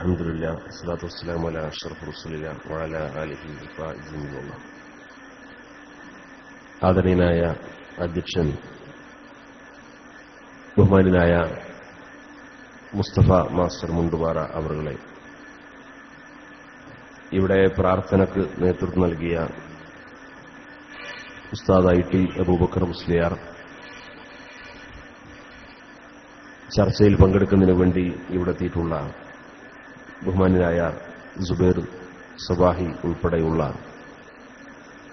അൽഹംദുലില്ലാ വസ്സലാത്തു വസ്സലാമു അലാ അഷ്റഫിർ റസൂലില്ലാ വഅലാ ആലിഹി വസഹ്ബിഹി. ആദരണീയനായ അധ്യക്ഷൻ ബഹുമാനായ മുസ്തഫ മാസ്റ്റർ മുണ്ടുപാറ അവറുകളെ, ഇവിടെ പ്രാർത്ഥനയ്ക്ക് നേതൃത്വം നൽകിയ ഉസ്താദ് ഐ ടി അബൂബക്കർ മുസ്ലിയാർ, ചർച്ചയിൽ പങ്കെടുക്കുന്നതിന് വേണ്ടി ഇവിടെ എത്തിയിട്ടുള്ള ബഹുമാനായ സുബൈർ സബാഹി ഉൾപ്പെടെയുള്ള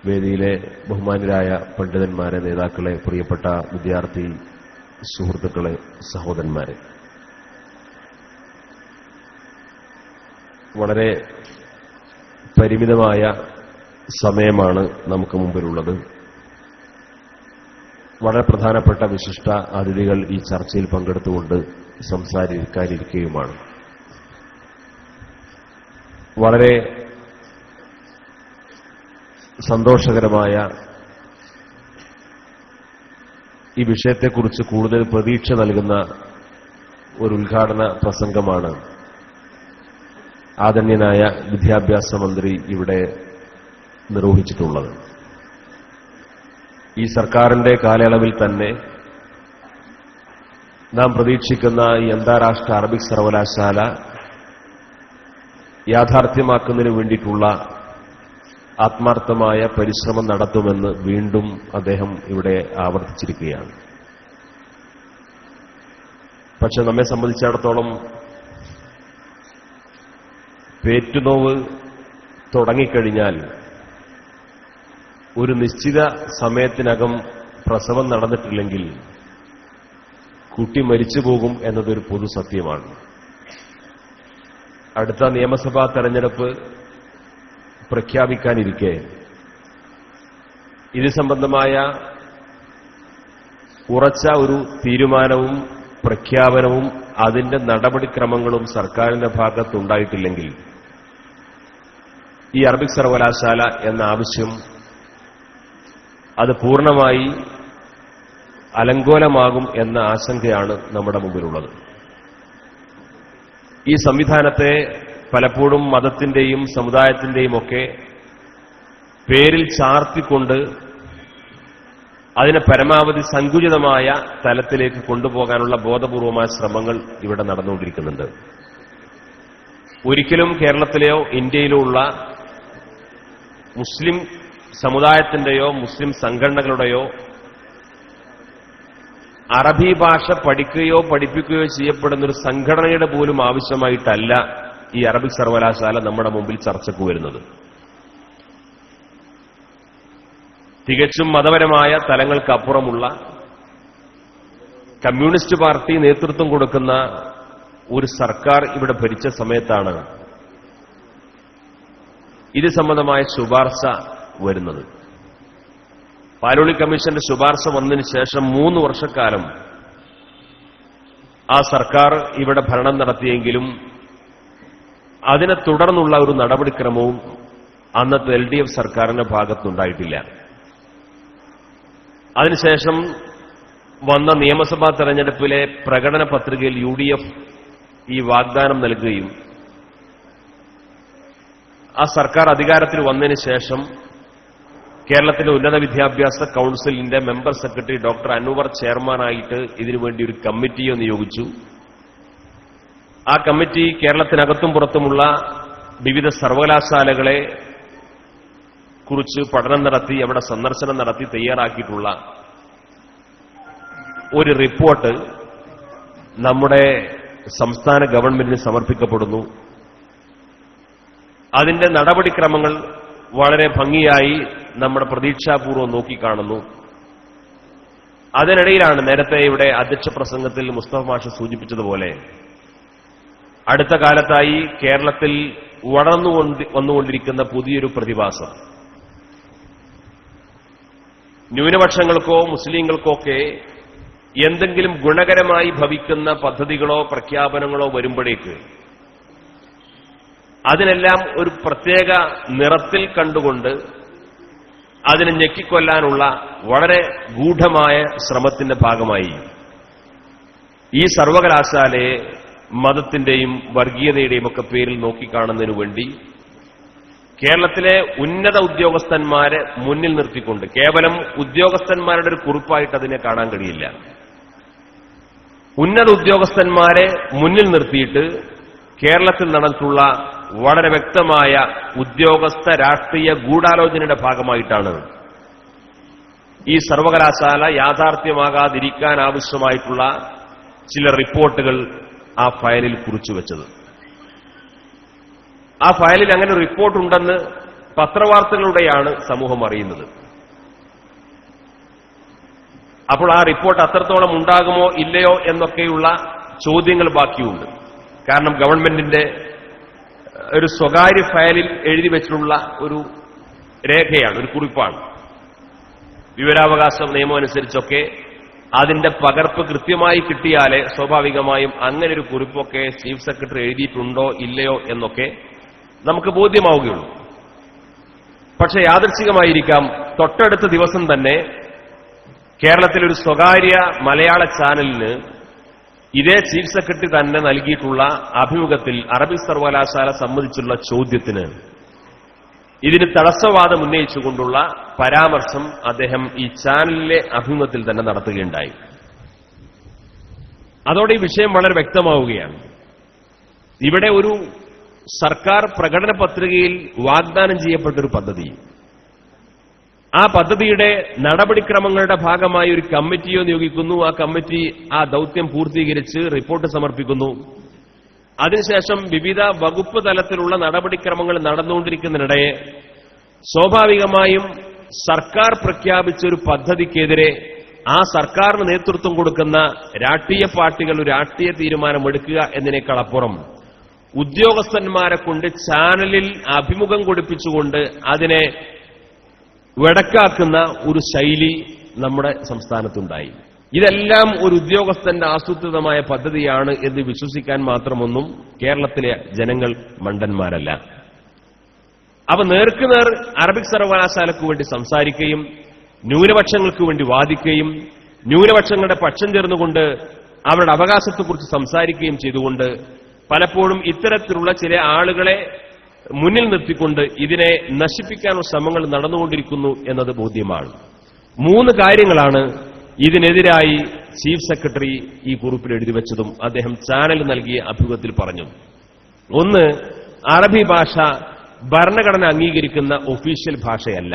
വേദിയിലെ ബഹുമാനരായ പണ്ഡിതന്മാരെ, നേതാക്കളെ, പ്രിയപ്പെട്ട വിദ്യാർത്ഥി സുഹൃത്തുക്കളെ, സഹോദരന്മാരെ, വളരെ പരിമിതമായ സമയമാണ് നമുക്ക് മുമ്പിലുള്ളത്. വളരെ പ്രധാനപ്പെട്ട വിശിഷ്ട അതിഥികൾ ഈ ചർച്ചയിൽ പങ്കെടുത്തുകൊണ്ട് സംസാരിക്കാനിരിക്കുകയുമാണ്. വളരെ സന്തോഷകരമായ ഈ വിഷയത്തെക്കുറിച്ച് കൂടുതൽ പ്രതീക്ഷ നൽകുന്ന ഒരു ഉദ്ഘാടന പ്രസംഗമാണ് ആദരണീയനായ വിദ്യാഭ്യാസ മന്ത്രി ഇവിടെ നിർവഹിച്ചിട്ടുള്ളത്. ഈ സർക്കാരിന്റെ കാലയളവിൽ തന്നെ നാം പ്രതീക്ഷിക്കുന്ന ഈ അന്താരാഷ്ട്ര അറബിക് സർവകലാശാല യാഥാർത്ഥ്യമാക്കുന്നതിന് വേണ്ടിയിട്ടുള്ള ആത്മാർത്ഥമായ പരിശ്രമം നടത്തുമെന്ന് വീണ്ടും അദ്ദേഹം ഇവിടെ ആവർത്തിച്ചിരിക്കുകയാണ്. പക്ഷെ നമ്മെ സംബന്ധിച്ചിടത്തോളം പേറ്റുനോവ് തുടങ്ങിക്കഴിഞ്ഞാൽ ഒരു നിശ്ചിത സമയത്തിനകം പ്രസവം നടന്നിട്ടില്ലെങ്കിൽ കുട്ടി മരിച്ചു പോകും എന്നതൊരു പൊതു സത്യമാണ്. അടുത്ത നിയമസഭാ തെരഞ്ഞെടുപ്പ് പ്രഖ്യാപിക്കാനിരിക്കെ ഇത് സംബന്ധമായ ഉറച്ച ഒരു തീരുമാനവും പ്രഖ്യാപനവും അതിന്റെ നടപടിക്രമങ്ങളും സർക്കാരിന്റെ ഭാഗത്തുണ്ടായിട്ടില്ലെങ്കിൽ ഈ അറബിക് സർവകലാശാല എന്ന ആവശ്യം അത് പൂർണ്ണമായി അലങ്കോലമാകും എന്ന ആശങ്കയാണ് നമ്മുടെ മുമ്പിലുള്ളത്. ഈ സംവിധാനത്തെ പലപ്പോഴും മതത്തിന്റെയും സമുദായത്തിന്റെയും ഒക്കെ പേരിൽ ചാർത്തിക്കൊണ്ട് അതിനെ പരമാവധി സങ്കുചിതമായ തലത്തിലേക്ക് കൊണ്ടുപോകാനുള്ള ബോധപൂർവമായ ശ്രമങ്ങൾ ഇവിടെ നടന്നുകൊണ്ടിരിക്കുന്നുണ്ട്. ഒരിക്കലും കേരളത്തിലെയോ ഇന്ത്യയിലോ ഉള്ള മുസ്ലിം സമുദായത്തിന്റെയോ മുസ്ലിം സംഘടനകളുടെയോ അറബി ഭാഷ പഠിക്കുകയോ പഠിപ്പിക്കുകയോ ചെയ്യപ്പെടുന്നൊരു സംഘടനയുടെ പോലും ആവശ്യമായിട്ടല്ല ഈ അറബിക് സർവകലാശാല നമ്മുടെ മുമ്പിൽ ചർച്ചയ്ക്ക് വരുന്നത്. തികച്ചും മതപരമായ തലങ്ങൾക്കപ്പുറമുള്ള കമ്മ്യൂണിസ്റ്റ് പാർട്ടി നേതൃത്വം കൊടുക്കുന്ന ഒരു സർക്കാർ ഇവിടെ ഭരിച്ച സമയത്താണ് ഇത് സംബന്ധമായ ശുപാർശ വരുന്നത്. പാലോളി കമ്മീഷന്റെ ശുപാർശ വന്നതിന് ശേഷം 3 വർഷക്കാലം ആ സർക്കാർ ഇവിടെ ഭരണം നടത്തിയെങ്കിലും അതിനെ തുടർന്നുള്ള ഒരു നടപടിക്രമവും അന്നത്തെ LDF സർക്കാരിന്റെ ഭാഗത്തുണ്ടായിട്ടില്ല. അതിനുശേഷം വന്ന നിയമസഭാ തെരഞ്ഞെടുപ്പിലെ പ്രകടന പത്രികയിൽ UDF ഈ വാഗ്ദാനം നൽകുകയും ആ സർക്കാർ അധികാരത്തിൽ വന്നതിന് ശേഷം കേരളത്തിലെ ഉന്നത വിദ്യാഭ്യാസ കൌൺസിലിന്റെ മെമ്പർ സെക്രട്ടറി ഡോക്ടർ അൻവർ ചെയർമാനായിട്ട് ഇതിനുവേണ്ടി ഒരു കമ്മിറ്റിയെ നിയോഗിച്ചു. ആ കമ്മിറ്റി കേരളത്തിനകത്തും പുറത്തുമുള്ള വിവിധ സർവകലാശാലകളെ കുറിച്ച് പഠനം നടത്തി, അവിടെ സന്ദർശനം നടത്തി തയ്യാറാക്കിയിട്ടുള്ള ഒരു റിപ്പോർട്ട് നമ്മുടെ സംസ്ഥാന ഗവൺമെന്റിന് സമർപ്പിക്കപ്പെടുന്നു. അതിന്റെ നടപടിക്രമങ്ങൾ വളരെ ഭംഗിയായി നമ്മുടെ പ്രതീക്ഷാപൂർവ്വം നോക്കിക്കാണുന്നു. അതിനിടയിലാണ് നേരത്തെ ഇവിടെ അധ്യക്ഷ പ്രസംഗത്തിൽ മുസ്തഫ മാഷ് സൂചിപ്പിച്ചതുപോലെ അടുത്ത കാലത്തായി കേരളത്തിൽ വന്നുകൊണ്ടിരിക്കുന്ന പുതിയൊരു പ്രതിഭാസം. ന്യൂനപക്ഷങ്ങൾക്കോ മുസ്ലിങ്ങൾക്കോ ഒക്കെ എന്തെങ്കിലും ഗുണകരമായി ഭവിക്കുന്ന പദ്ധതികളോ പ്രഖ്യാപനങ്ങളോ വരുമ്പോഴേക്ക് അതിനെല്ലാം ഒരു പ്രത്യേക നിറത്തിൽ കണ്ടുകൊണ്ട് അതിനെ ഞെക്കിക്കൊല്ലാനുള്ള വളരെ ഗൂഢമായ ശ്രമത്തിന്റെ ഭാഗമായി ഈ സർവകലാശാലയെ മതത്തിന്റെയും വർഗീയതയുടെയും ഒക്കെ പേരിൽ നോക്കിക്കാണുന്നതിനു വേണ്ടി കേരളത്തിലെ ഉന്നത ഉദ്യോഗസ്ഥന്മാരെ മുന്നിൽ നിർത്തിക്കൊണ്ട്, കേവലം ഉദ്യോഗസ്ഥന്മാരുടെ ഒരു കുറിപ്പായിട്ട് അതിനെ കാണാൻ കഴിയില്ല, ഉന്നത ഉദ്യോഗസ്ഥന്മാരെ മുന്നിൽ നിർത്തിയിട്ട് കേരളത്തിൽ നടന്നിട്ടുള്ള വളരെ വ്യക്തമായ ഉദ്യോഗസ്ഥ രാഷ്ട്രീയ ഗൂഢാലോചനയുടെ ഭാഗമായിട്ടാണ് ഈ സർവകലാശാല യാഥാർത്ഥ്യമാകാതിരിക്കാൻ ആവശ്യമായിട്ടുള്ള ചില റിപ്പോർട്ടുകൾ ആ ഫയലിൽ കുറിച്ചുവെച്ചത്. ആ ഫയലിൽ അങ്ങനെ റിപ്പോർട്ടുണ്ടെന്ന് പത്രവാർത്തകളുടെയാണ് സമൂഹം അറിയുന്നത്. അപ്പോൾ ആ റിപ്പോർട്ട് അത്രത്തോളം ഉണ്ടാകുമോ ഇല്ലയോ എന്നൊക്കെയുള്ള ചോദ്യങ്ങൾ ബാക്കിയുണ്ട്. കാരണം ഗവൺമെന്റിന്റെ ഒരു സ്വകാര്യ ഫയലിൽ എഴുതി വെച്ചിട്ടുള്ള ഒരു രേഖയാണ്, ഒരു കുറിപ്പാണ്. വിവരാവകാശ നിയമം അനുസരിച്ചൊക്കെ അതിന്റെ പകർപ്പ് കൃത്യമായി കിട്ടിയാലേ സ്വാഭാവികമായും അങ്ങനെ ഒരു കുറിപ്പൊക്കെ ചീഫ് സെക്രട്ടറി എഴുതിയിട്ടുണ്ടോ ഇല്ലയോ എന്നൊക്കെ നമുക്ക് ബോധ്യമാവുകയുള്ളൂ. പക്ഷെ യാദൃച്ഛികമായിരിക്കാം തൊട്ടടുത്ത ദിവസം തന്നെ കേരളത്തിലൊരു സ്വകാര്യ മലയാള ചാനലിന് ഇതേ ചീഫ് സെക്രട്ടറി തന്നെ നൽകിയിട്ടുള്ള അഭിമുഖത്തിൽ അറബിക് സർവകലാശാല സംബന്ധിച്ചുള്ള ചോദ്യത്തിന് ഇതിന് തടസ്സവാദം ഉന്നയിച്ചുകൊണ്ടുള്ള പരാമർശം അദ്ദേഹം ഈ ചാനലിലെ അഭിമുഖത്തിൽ തന്നെ നടത്തുകയുണ്ടായി. അതോടെ ഈ വിഷയം വളരെ വ്യക്തമാവുകയാണ്. ഇവിടെ ഒരു സർക്കാർ പ്രകടന പത്രികയിൽ വാഗ്ദാനം ചെയ്യപ്പെട്ടൊരു പദ്ധതി, ആ പദ്ധതിയുടെ നടപടിക്രമങ്ങളുടെ ഭാഗമായി ഒരു കമ്മിറ്റിയോ നിയോഗിക്കുന്നു. ആ കമ്മിറ്റി ആ ദൌത്യം പൂർത്തീകരിച്ച് റിപ്പോർട്ട് സമർപ്പിക്കുന്നു. അതിനുശേഷം വിവിധ വകുപ്പ് തലത്തിലുള്ള നടപടിക്രമങ്ങൾ നടന്നുകൊണ്ടിരിക്കുന്നതിനിടെ സ്വാഭാവികമായും സർക്കാർ പ്രഖ്യാപിച്ചൊരു പദ്ധതിക്കെതിരെ ആ സർക്കാരിന് നേതൃത്വം കൊടുക്കുന്ന രാഷ്ട്രീയ പാർട്ടികൾ ഒരു രാഷ്ട്രീയ തീരുമാനമെടുക്കുക എന്നതിനേക്കാൾ അപ്പുറം ഉദ്യോഗസ്ഥന്മാരെ കൊണ്ട് ചാനലിൽ അഭിമുഖം കൊടുപ്പിച്ചുകൊണ്ട് അതിനെ വെടക്കാക്കുന്ന ഒരു ശൈലി നമ്മുടെ സംസ്ഥാനത്തുണ്ടായി. ഇതെല്ലാം ഒരു ഉദ്യോഗസ്ഥന്റെ ആസൂത്രിതമായ പദ്ധതിയാണ് എന്ന് വിശ്വസിക്കാൻ മാത്രമൊന്നും കേരളത്തിലെ ജനങ്ങൾ മണ്ടന്മാരല്ല. അവ നേർക്കുനേർ അറബിക് സർവകലാശാലയ്ക്ക് വേണ്ടി സംസാരിക്കുകയും ന്യൂനപക്ഷങ്ങൾക്ക് വേണ്ടി വാദിക്കുകയും ന്യൂനപക്ഷങ്ങളുടെ പക്ഷം ചേർന്നുകൊണ്ട് അവരുടെ അവകാശത്തെക്കുറിച്ച് സംസാരിക്കുകയും ചെയ്തുകൊണ്ട് പലപ്പോഴും ഇത്തരത്തിലുള്ള ചില ആളുകളെ മുന്നിൽ നിർത്തിക്കൊണ്ട് ഇതിനെ നശിപ്പിക്കാനുള്ള ശ്രമങ്ങൾ നടന്നുകൊണ്ടിരിക്കുന്നു എന്നത് ബോധ്യമാണ്. 3 കാര്യങ്ങളാണ് ഇതിനെതിരായി ചീഫ് സെക്രട്ടറി ഈ കുറിപ്പിൽ എഴുതിവെച്ചതും അദ്ദേഹം ചാനൽ നൽകിയ അഭിമുഖത്തിൽ പറഞ്ഞു. ഒന്ന്, അറബി ഭാഷ ഭരണഘടന അംഗീകരിക്കുന്ന ഒഫീഷ്യൽ ഭാഷയല്ല.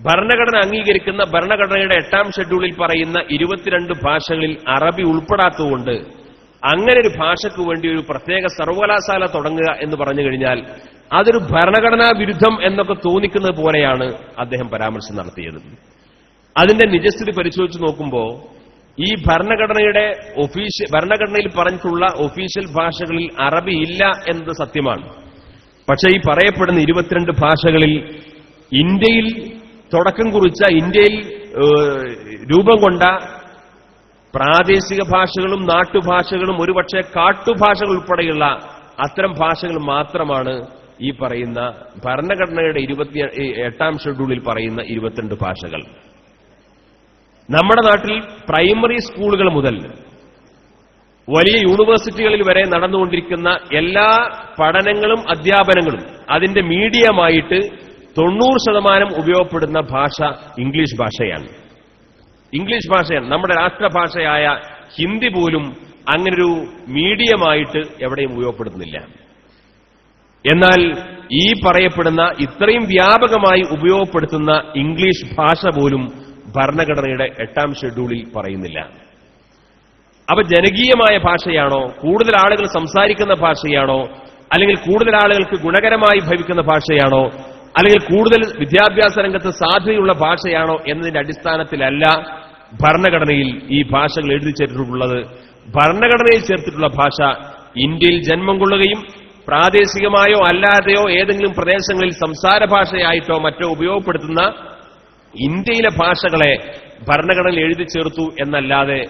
ഭരണഘടന അംഗീകരിക്കുന്ന ഭരണഘടനയുടെ 8ാം ഷെഡ്യൂളിൽ പറയുന്ന 22 ഭാഷകളിൽ അറബി ഉൾപ്പെടാത്തതുകൊണ്ട് അങ്ങനെ ഒരു ഭാഷയ്ക്ക് വേണ്ടി ഒരു പ്രത്യേക സർവകലാശാല തുടങ്ങുക എന്ന് പറഞ്ഞു കഴിഞ്ഞാൽ അതൊരു ഭരണഘടനാ വിരുദ്ധം എന്നൊക്കെ തോന്നിക്കുന്നത് പോലെയാണ് അദ്ദേഹം പരാമർശം നടത്തിയത്. അതിന്റെ നിജസ്ഥിതി പരിശോധിച്ച് നോക്കുമ്പോൾ ഈ ഭരണഘടനയിൽ പറഞ്ഞിട്ടുള്ള ഒഫീഷ്യൽ ഭാഷകളിൽ അറബി ഇല്ല എന്നത് സത്യമാണ്. പക്ഷേ ഈ പറയപ്പെടുന്ന 22 ഭാഷകളിൽ ഇന്ത്യയിൽ തുടക്കം കുറിച്ച, ഇന്ത്യയിൽ രൂപം കൊണ്ട പ്രാദേശിക ഭാഷകളും നാട്ടുഭാഷകളും ഒരുപക്ഷെ കാട്ടുഭാഷകൾ ഉൾപ്പെടെയുള്ള അത്തരം ഭാഷകൾ മാത്രമാണ് ഈ പറയുന്ന ഭരണഘടനയുടെ 8ാം ഷെഡ്യൂളിൽ പറയുന്ന 22 ഭാഷകൾ. നമ്മുടെ നാട്ടിൽ പ്രൈമറി സ്കൂളുകൾ മുതൽ വലിയ യൂണിവേഴ്സിറ്റികളിൽ വരെ നടന്നുകൊണ്ടിരിക്കുന്ന എല്ലാ പഠനങ്ങളും അധ്യാപനങ്ങളും അതിന്റെ മീഡിയമായിട്ട് 90% ഉപയോഗപ്പെടുന്ന ഭാഷ ഇംഗ്ലീഷ് ഭാഷയാണ്. ഇംഗ്ലീഷ് ഭാഷയാണ്. നമ്മുടെ രാഷ്ട്രഭാഷയായ ഹിന്ദി പോലും അങ്ങനൊരു മീഡിയമായിട്ട് എവിടെയും ഉപയോഗപ്പെടുത്തുന്നില്ല. എന്നാൽ ഈ പറയപ്പെടുന്ന ഇത്രയും വ്യാപകമായി ഉപയോഗപ്പെടുത്തുന്ന ഇംഗ്ലീഷ് ഭാഷ പോലും ഭരണഘടനയുടെ 8ാം ഷെഡ്യൂളിൽ പറയുന്നില്ല. അപ്പൊ ജനകീയമായ ഭാഷയാണോ, കൂടുതൽ ആളുകൾ സംസാരിക്കുന്ന ഭാഷയാണോ, അല്ലെങ്കിൽ കൂടുതൽ ആളുകൾക്ക് ഗുണകരമായി ഭവിക്കുന്ന ഭാഷയാണോ, അല്ലെങ്കിൽ കൂടുതൽ വിദ്യാഭ്യാസ രംഗത്ത് സാധ്യതയുള്ള ഭാഷയാണോ എന്നതിന്റെ അടിസ്ഥാനത്തിലല്ല ഭരണഘടനയിൽ ഈ ഭാഷകൾ എഴുതി ചേർത്തിട്ടുള്ളത്. ഭരണഘടനയിൽ ചേർത്തിട്ടുള്ള ഭാഷ ഇന്ത്യയിൽ ജന്മം കൊള്ളുകയും പ്രാദേശികമായോ അല്ലാതെയോ ഏതെങ്കിലും പ്രദേശങ്ങളിൽ സംസാര ഭാഷയായിട്ടോ മറ്റോ ഉപയോഗപ്പെടുത്തുന്ന ഇന്ത്യയിലെ ഭാഷകളെ ഭരണഘടനയിൽ എഴുതി ചേർത്തു എന്നല്ലാതെ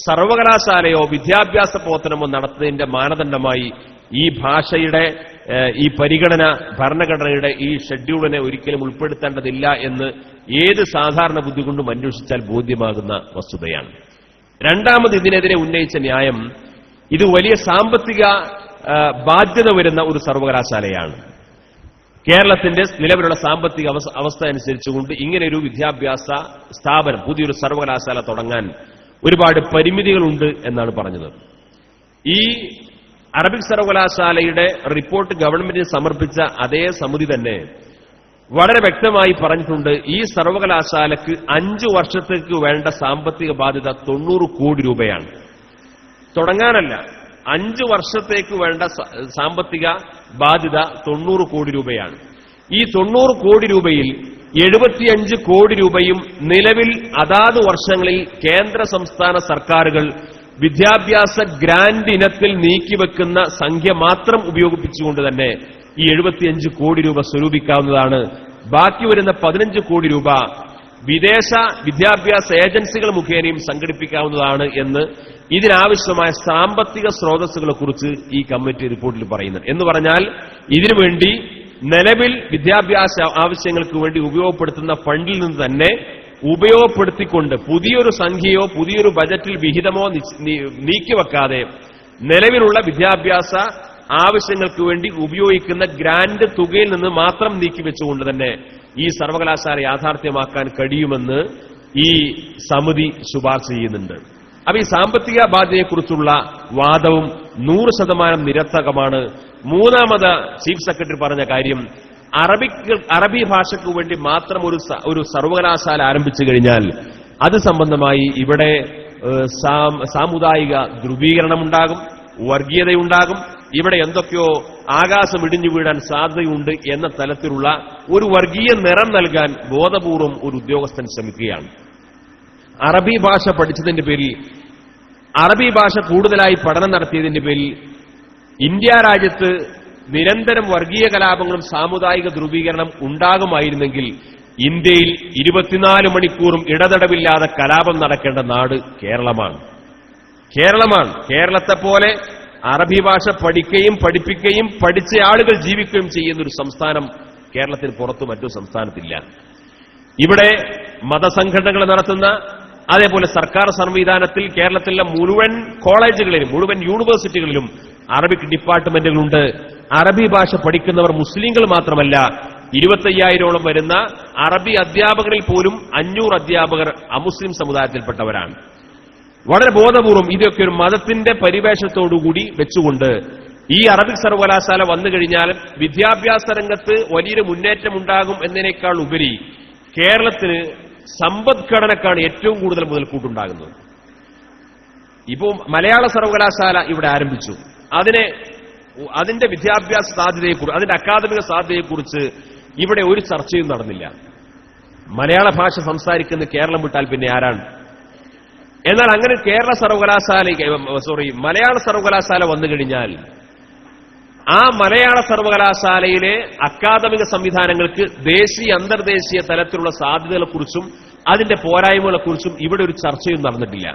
സർവകലാശാലയോ വിദ്യാഭ്യാസ പ്രവർത്തനമോ നടത്തുന്നതിന്റെ മാനദണ്ഡമായി ഈ ഭാഷയുടെ ഈ പരിഗണന ഭരണഘടനയുടെ ഈ ഷെഡ്യൂളിനെ ഒരിക്കലും ഉൾപ്പെടുത്തേണ്ടതില്ല എന്ന് ഏത് സാധാരണ ബുദ്ധി കൊണ്ടും അന്വേഷിച്ചാൽ ബോധ്യമാകുന്ന വസ്തുതയാണ്. രണ്ടാമത് ഇതിനെതിരെ ഉന്നയിച്ച ന്യായം, ഇത് വലിയ സാമ്പത്തിക ബാധ്യത വരുന്ന ഒരു സർവകലാശാലയാണ്. കേരളത്തിന്റെ നിലവിലുള്ള സാമ്പത്തിക അവസ്ഥ അനുസരിച്ചുകൊണ്ട് ഇങ്ങനെയൊരു വിദ്യാഭ്യാസ സ്ഥാപനം, പുതിയൊരു സർവകലാശാല തുടങ്ങാൻ ഒരുപാട് പരിമിതികളുണ്ട് എന്നാണ് പറഞ്ഞത്. ഈ അറബിക് സർവകലാശാലയുടെ റിപ്പോർട്ട് ഗവൺമെന്റിന് സമർപ്പിച്ച അതേ സമിതി തന്നെ വളരെ വ്യക്തമായി പറഞ്ഞിട്ടുണ്ട്, ഈ സർവകലാശാലയ്ക്ക് 5 വർഷത്തേക്ക് വേണ്ട സാമ്പത്തിക ബാധ്യത 90 കോടി രൂപയാണ്. തുടങ്ങാനല്ല, 5 വർഷത്തേക്ക് വേണ്ട സാമ്പത്തിക ബാധ്യത 90 കോടി രൂപയാണ്. ഈ 90 കോടി രൂപയിൽ 75 കോടി രൂപയും നിലവിൽ അതാത് വർഷങ്ങളിൽ കേന്ദ്ര സംസ്ഥാന സർക്കാരുകൾ വിദ്യാഭ്യാസ ഗ്രാന്റ് ഇനത്തിൽ നീക്കിവെക്കുന്ന സംഖ്യ മാത്രം ഉപയോഗിപ്പിച്ചുകൊണ്ട് തന്നെ ഈ 75 കോടി രൂപ സ്വരൂപിക്കാവുന്നതാണ്. ബാക്കി വരുന്ന 15 കോടി രൂപ വിദേശ വിദ്യാഭ്യാസ ഏജൻസികൾ മുഖേനയും സംഘടിപ്പിക്കാവുന്നതാണ് എന്ന് ഇതിനാവശ്യമായ സാമ്പത്തിക സ്രോതസ്സുകളെക്കുറിച്ച് ഈ കമ്മിറ്റി റിപ്പോർട്ടിൽ പറയുന്നുണ്ട്. എന്ന് പറഞ്ഞാൽ ഇതിനുവേണ്ടി നിലവിൽ വിദ്യാഭ്യാസ ആവശ്യങ്ങൾക്ക് വേണ്ടി ഉപയോഗപ്പെടുത്തുന്ന ഫണ്ടിൽ നിന്ന് തന്നെ ഉപയോഗപ്പെടുത്തിക്കൊണ്ട് പുതിയൊരു സംഖ്യയോ പുതിയൊരു ബജറ്റിൽ വിഹിതമോ നീക്കിവെക്കാതെ നിലവിലുള്ള വിദ്യാഭ്യാസ ആവശ്യങ്ങൾക്ക് വേണ്ടി ഉപയോഗിക്കുന്ന ഗ്രാന്റ് തുകയിൽ നിന്ന് മാത്രം നീക്കിവെച്ചുകൊണ്ട് തന്നെ ഈ സർവകലാശാല യാഥാർത്ഥ്യമാക്കാൻ കഴിയുമെന്ന് ഈ സമിതി ശുപാർശ ചെയ്യുന്നുണ്ട്. അപ്പൊ ഈ സാമ്പത്തിക ബാധ്യതയെക്കുറിച്ചുള്ള വാദവും 100% നിരർത്ഥകമാണ്. മൂന്നാമത് ചീഫ് സെക്രട്ടറി പറഞ്ഞ കാര്യം, അറബി ഭാഷയ്ക്ക് വേണ്ടി മാത്രം ഒരു സർവകലാശാല ആരംഭിച്ചു കഴിഞ്ഞാൽ അത് സംബന്ധമായി ഇവിടെ സാമുദായിക ധ്രുവീകരണമുണ്ടാകും, വർഗീയതയുണ്ടാകും, ഇവിടെ എന്തൊക്കെയോ ആകാശം ഇടിഞ്ഞു വീഴാൻ സാധ്യതയുണ്ട് എന്ന തലത്തിലുള്ള ഒരു വർഗീയ നിറം നൽകാൻ ബോധപൂർവം ഒരു ഉദ്യോഗസ്ഥൻ ശ്രമിക്കുകയാണ്. അറബി ഭാഷ പഠിച്ചതിന്റെ പേരിൽ, അറബി ഭാഷ കൂടുതലായി പഠനം നടത്തിയതിന്റെ പേരിൽ ഇന്ത്യ രാജ്യത്ത് നിരന്തരം വർഗീയ കലാപങ്ങളും സാമുദായിക ധ്രുവീകരണം ഉണ്ടാകുമായിരുന്നെങ്കിൽ ഇന്ത്യയിൽ 24 മണിക്കൂറും ഇടതടവില്ലാതെ കലാപം നടക്കേണ്ട നാട് കേരളമാണ്. കേരളത്തെ പോലെ അറബി ഭാഷ പഠിക്കുകയും പഠിപ്പിക്കുകയും പഠിച്ച ആളുകൾ ജീവിക്കുകയും ചെയ്യുന്ന ഒരു സംസ്ഥാനം കേരളത്തിന് പുറത്തു മറ്റു സംസ്ഥാനത്തില്ല. ഇവിടെ മതസംഘടനകൾ നടത്തുന്ന, അതേപോലെ സർക്കാർ സംവിധാനത്തിൽ കേരളത്തിലെ മുഴുവൻ കോളേജുകളിലും മുഴുവൻ യൂണിവേഴ്സിറ്റികളിലും അറബിക് ഡിപ്പാർട്ട്മെന്റുകളുണ്ട്. അറബി ഭാഷ പഠിക്കുന്നവർ മുസ്ലിങ്ങൾ മാത്രമല്ല, 25,000ഓളം വരുന്ന അറബി അധ്യാപകരിൽ പോലും 500 അധ്യാപകർ അമുസ്ലിം സമുദായത്തിൽപ്പെട്ടവരാണ്. വളരെ ബോധപൂർവം ഇതൊക്കെ ഒരു മതത്തിന്റെ പരിവേഷത്തോടുകൂടി വെച്ചുകൊണ്ട് ഈ അറബിക് സർവകലാശാല വന്നു കഴിഞ്ഞാൽ വിദ്യാഭ്യാസ രംഗത്ത് വലിയൊരു മുന്നേറ്റമുണ്ടാകും എന്നതിനേക്കാൾ ഉപരി കേരളത്തിന് സമ്പദ്ഘടനക്കാണ് ഏറ്റവും കൂടുതൽ മുതൽക്കൂട്ടുണ്ടാകുന്നത്. ഇപ്പോൾ മലയാള സർവകലാശാല ഇവിടെ ആരംഭിച്ചു. അതിന്റെ വിദ്യാഭ്യാസ സാധ്യതയെക്കുറിച്ച്, അതിന്റെ അക്കാദമിക സാധ്യതയെക്കുറിച്ച് ഇവിടെ ഒരു ചർച്ചയും നടന്നില്ല. മലയാള ഭാഷ സംസാരിക്കുന്ന കേരളം വിട്ടാൽ പിന്നെ ആരാണ്? എന്നാൽ അങ്ങനെ മലയാള സർവകലാശാല വന്നു കഴിഞ്ഞാൽ ആ മലയാള സർവകലാശാലയിലെ അക്കാദമിക സംവിധാനങ്ങൾക്ക് ദേശീയ അന്തർദേശീയ തലത്തിലുള്ള സാധ്യതകളെക്കുറിച്ചും അതിന്റെ പോരായ്മകളെക്കുറിച്ചും ഇവിടെ ഒരു ചർച്ചയും നടന്നിട്ടില്ല.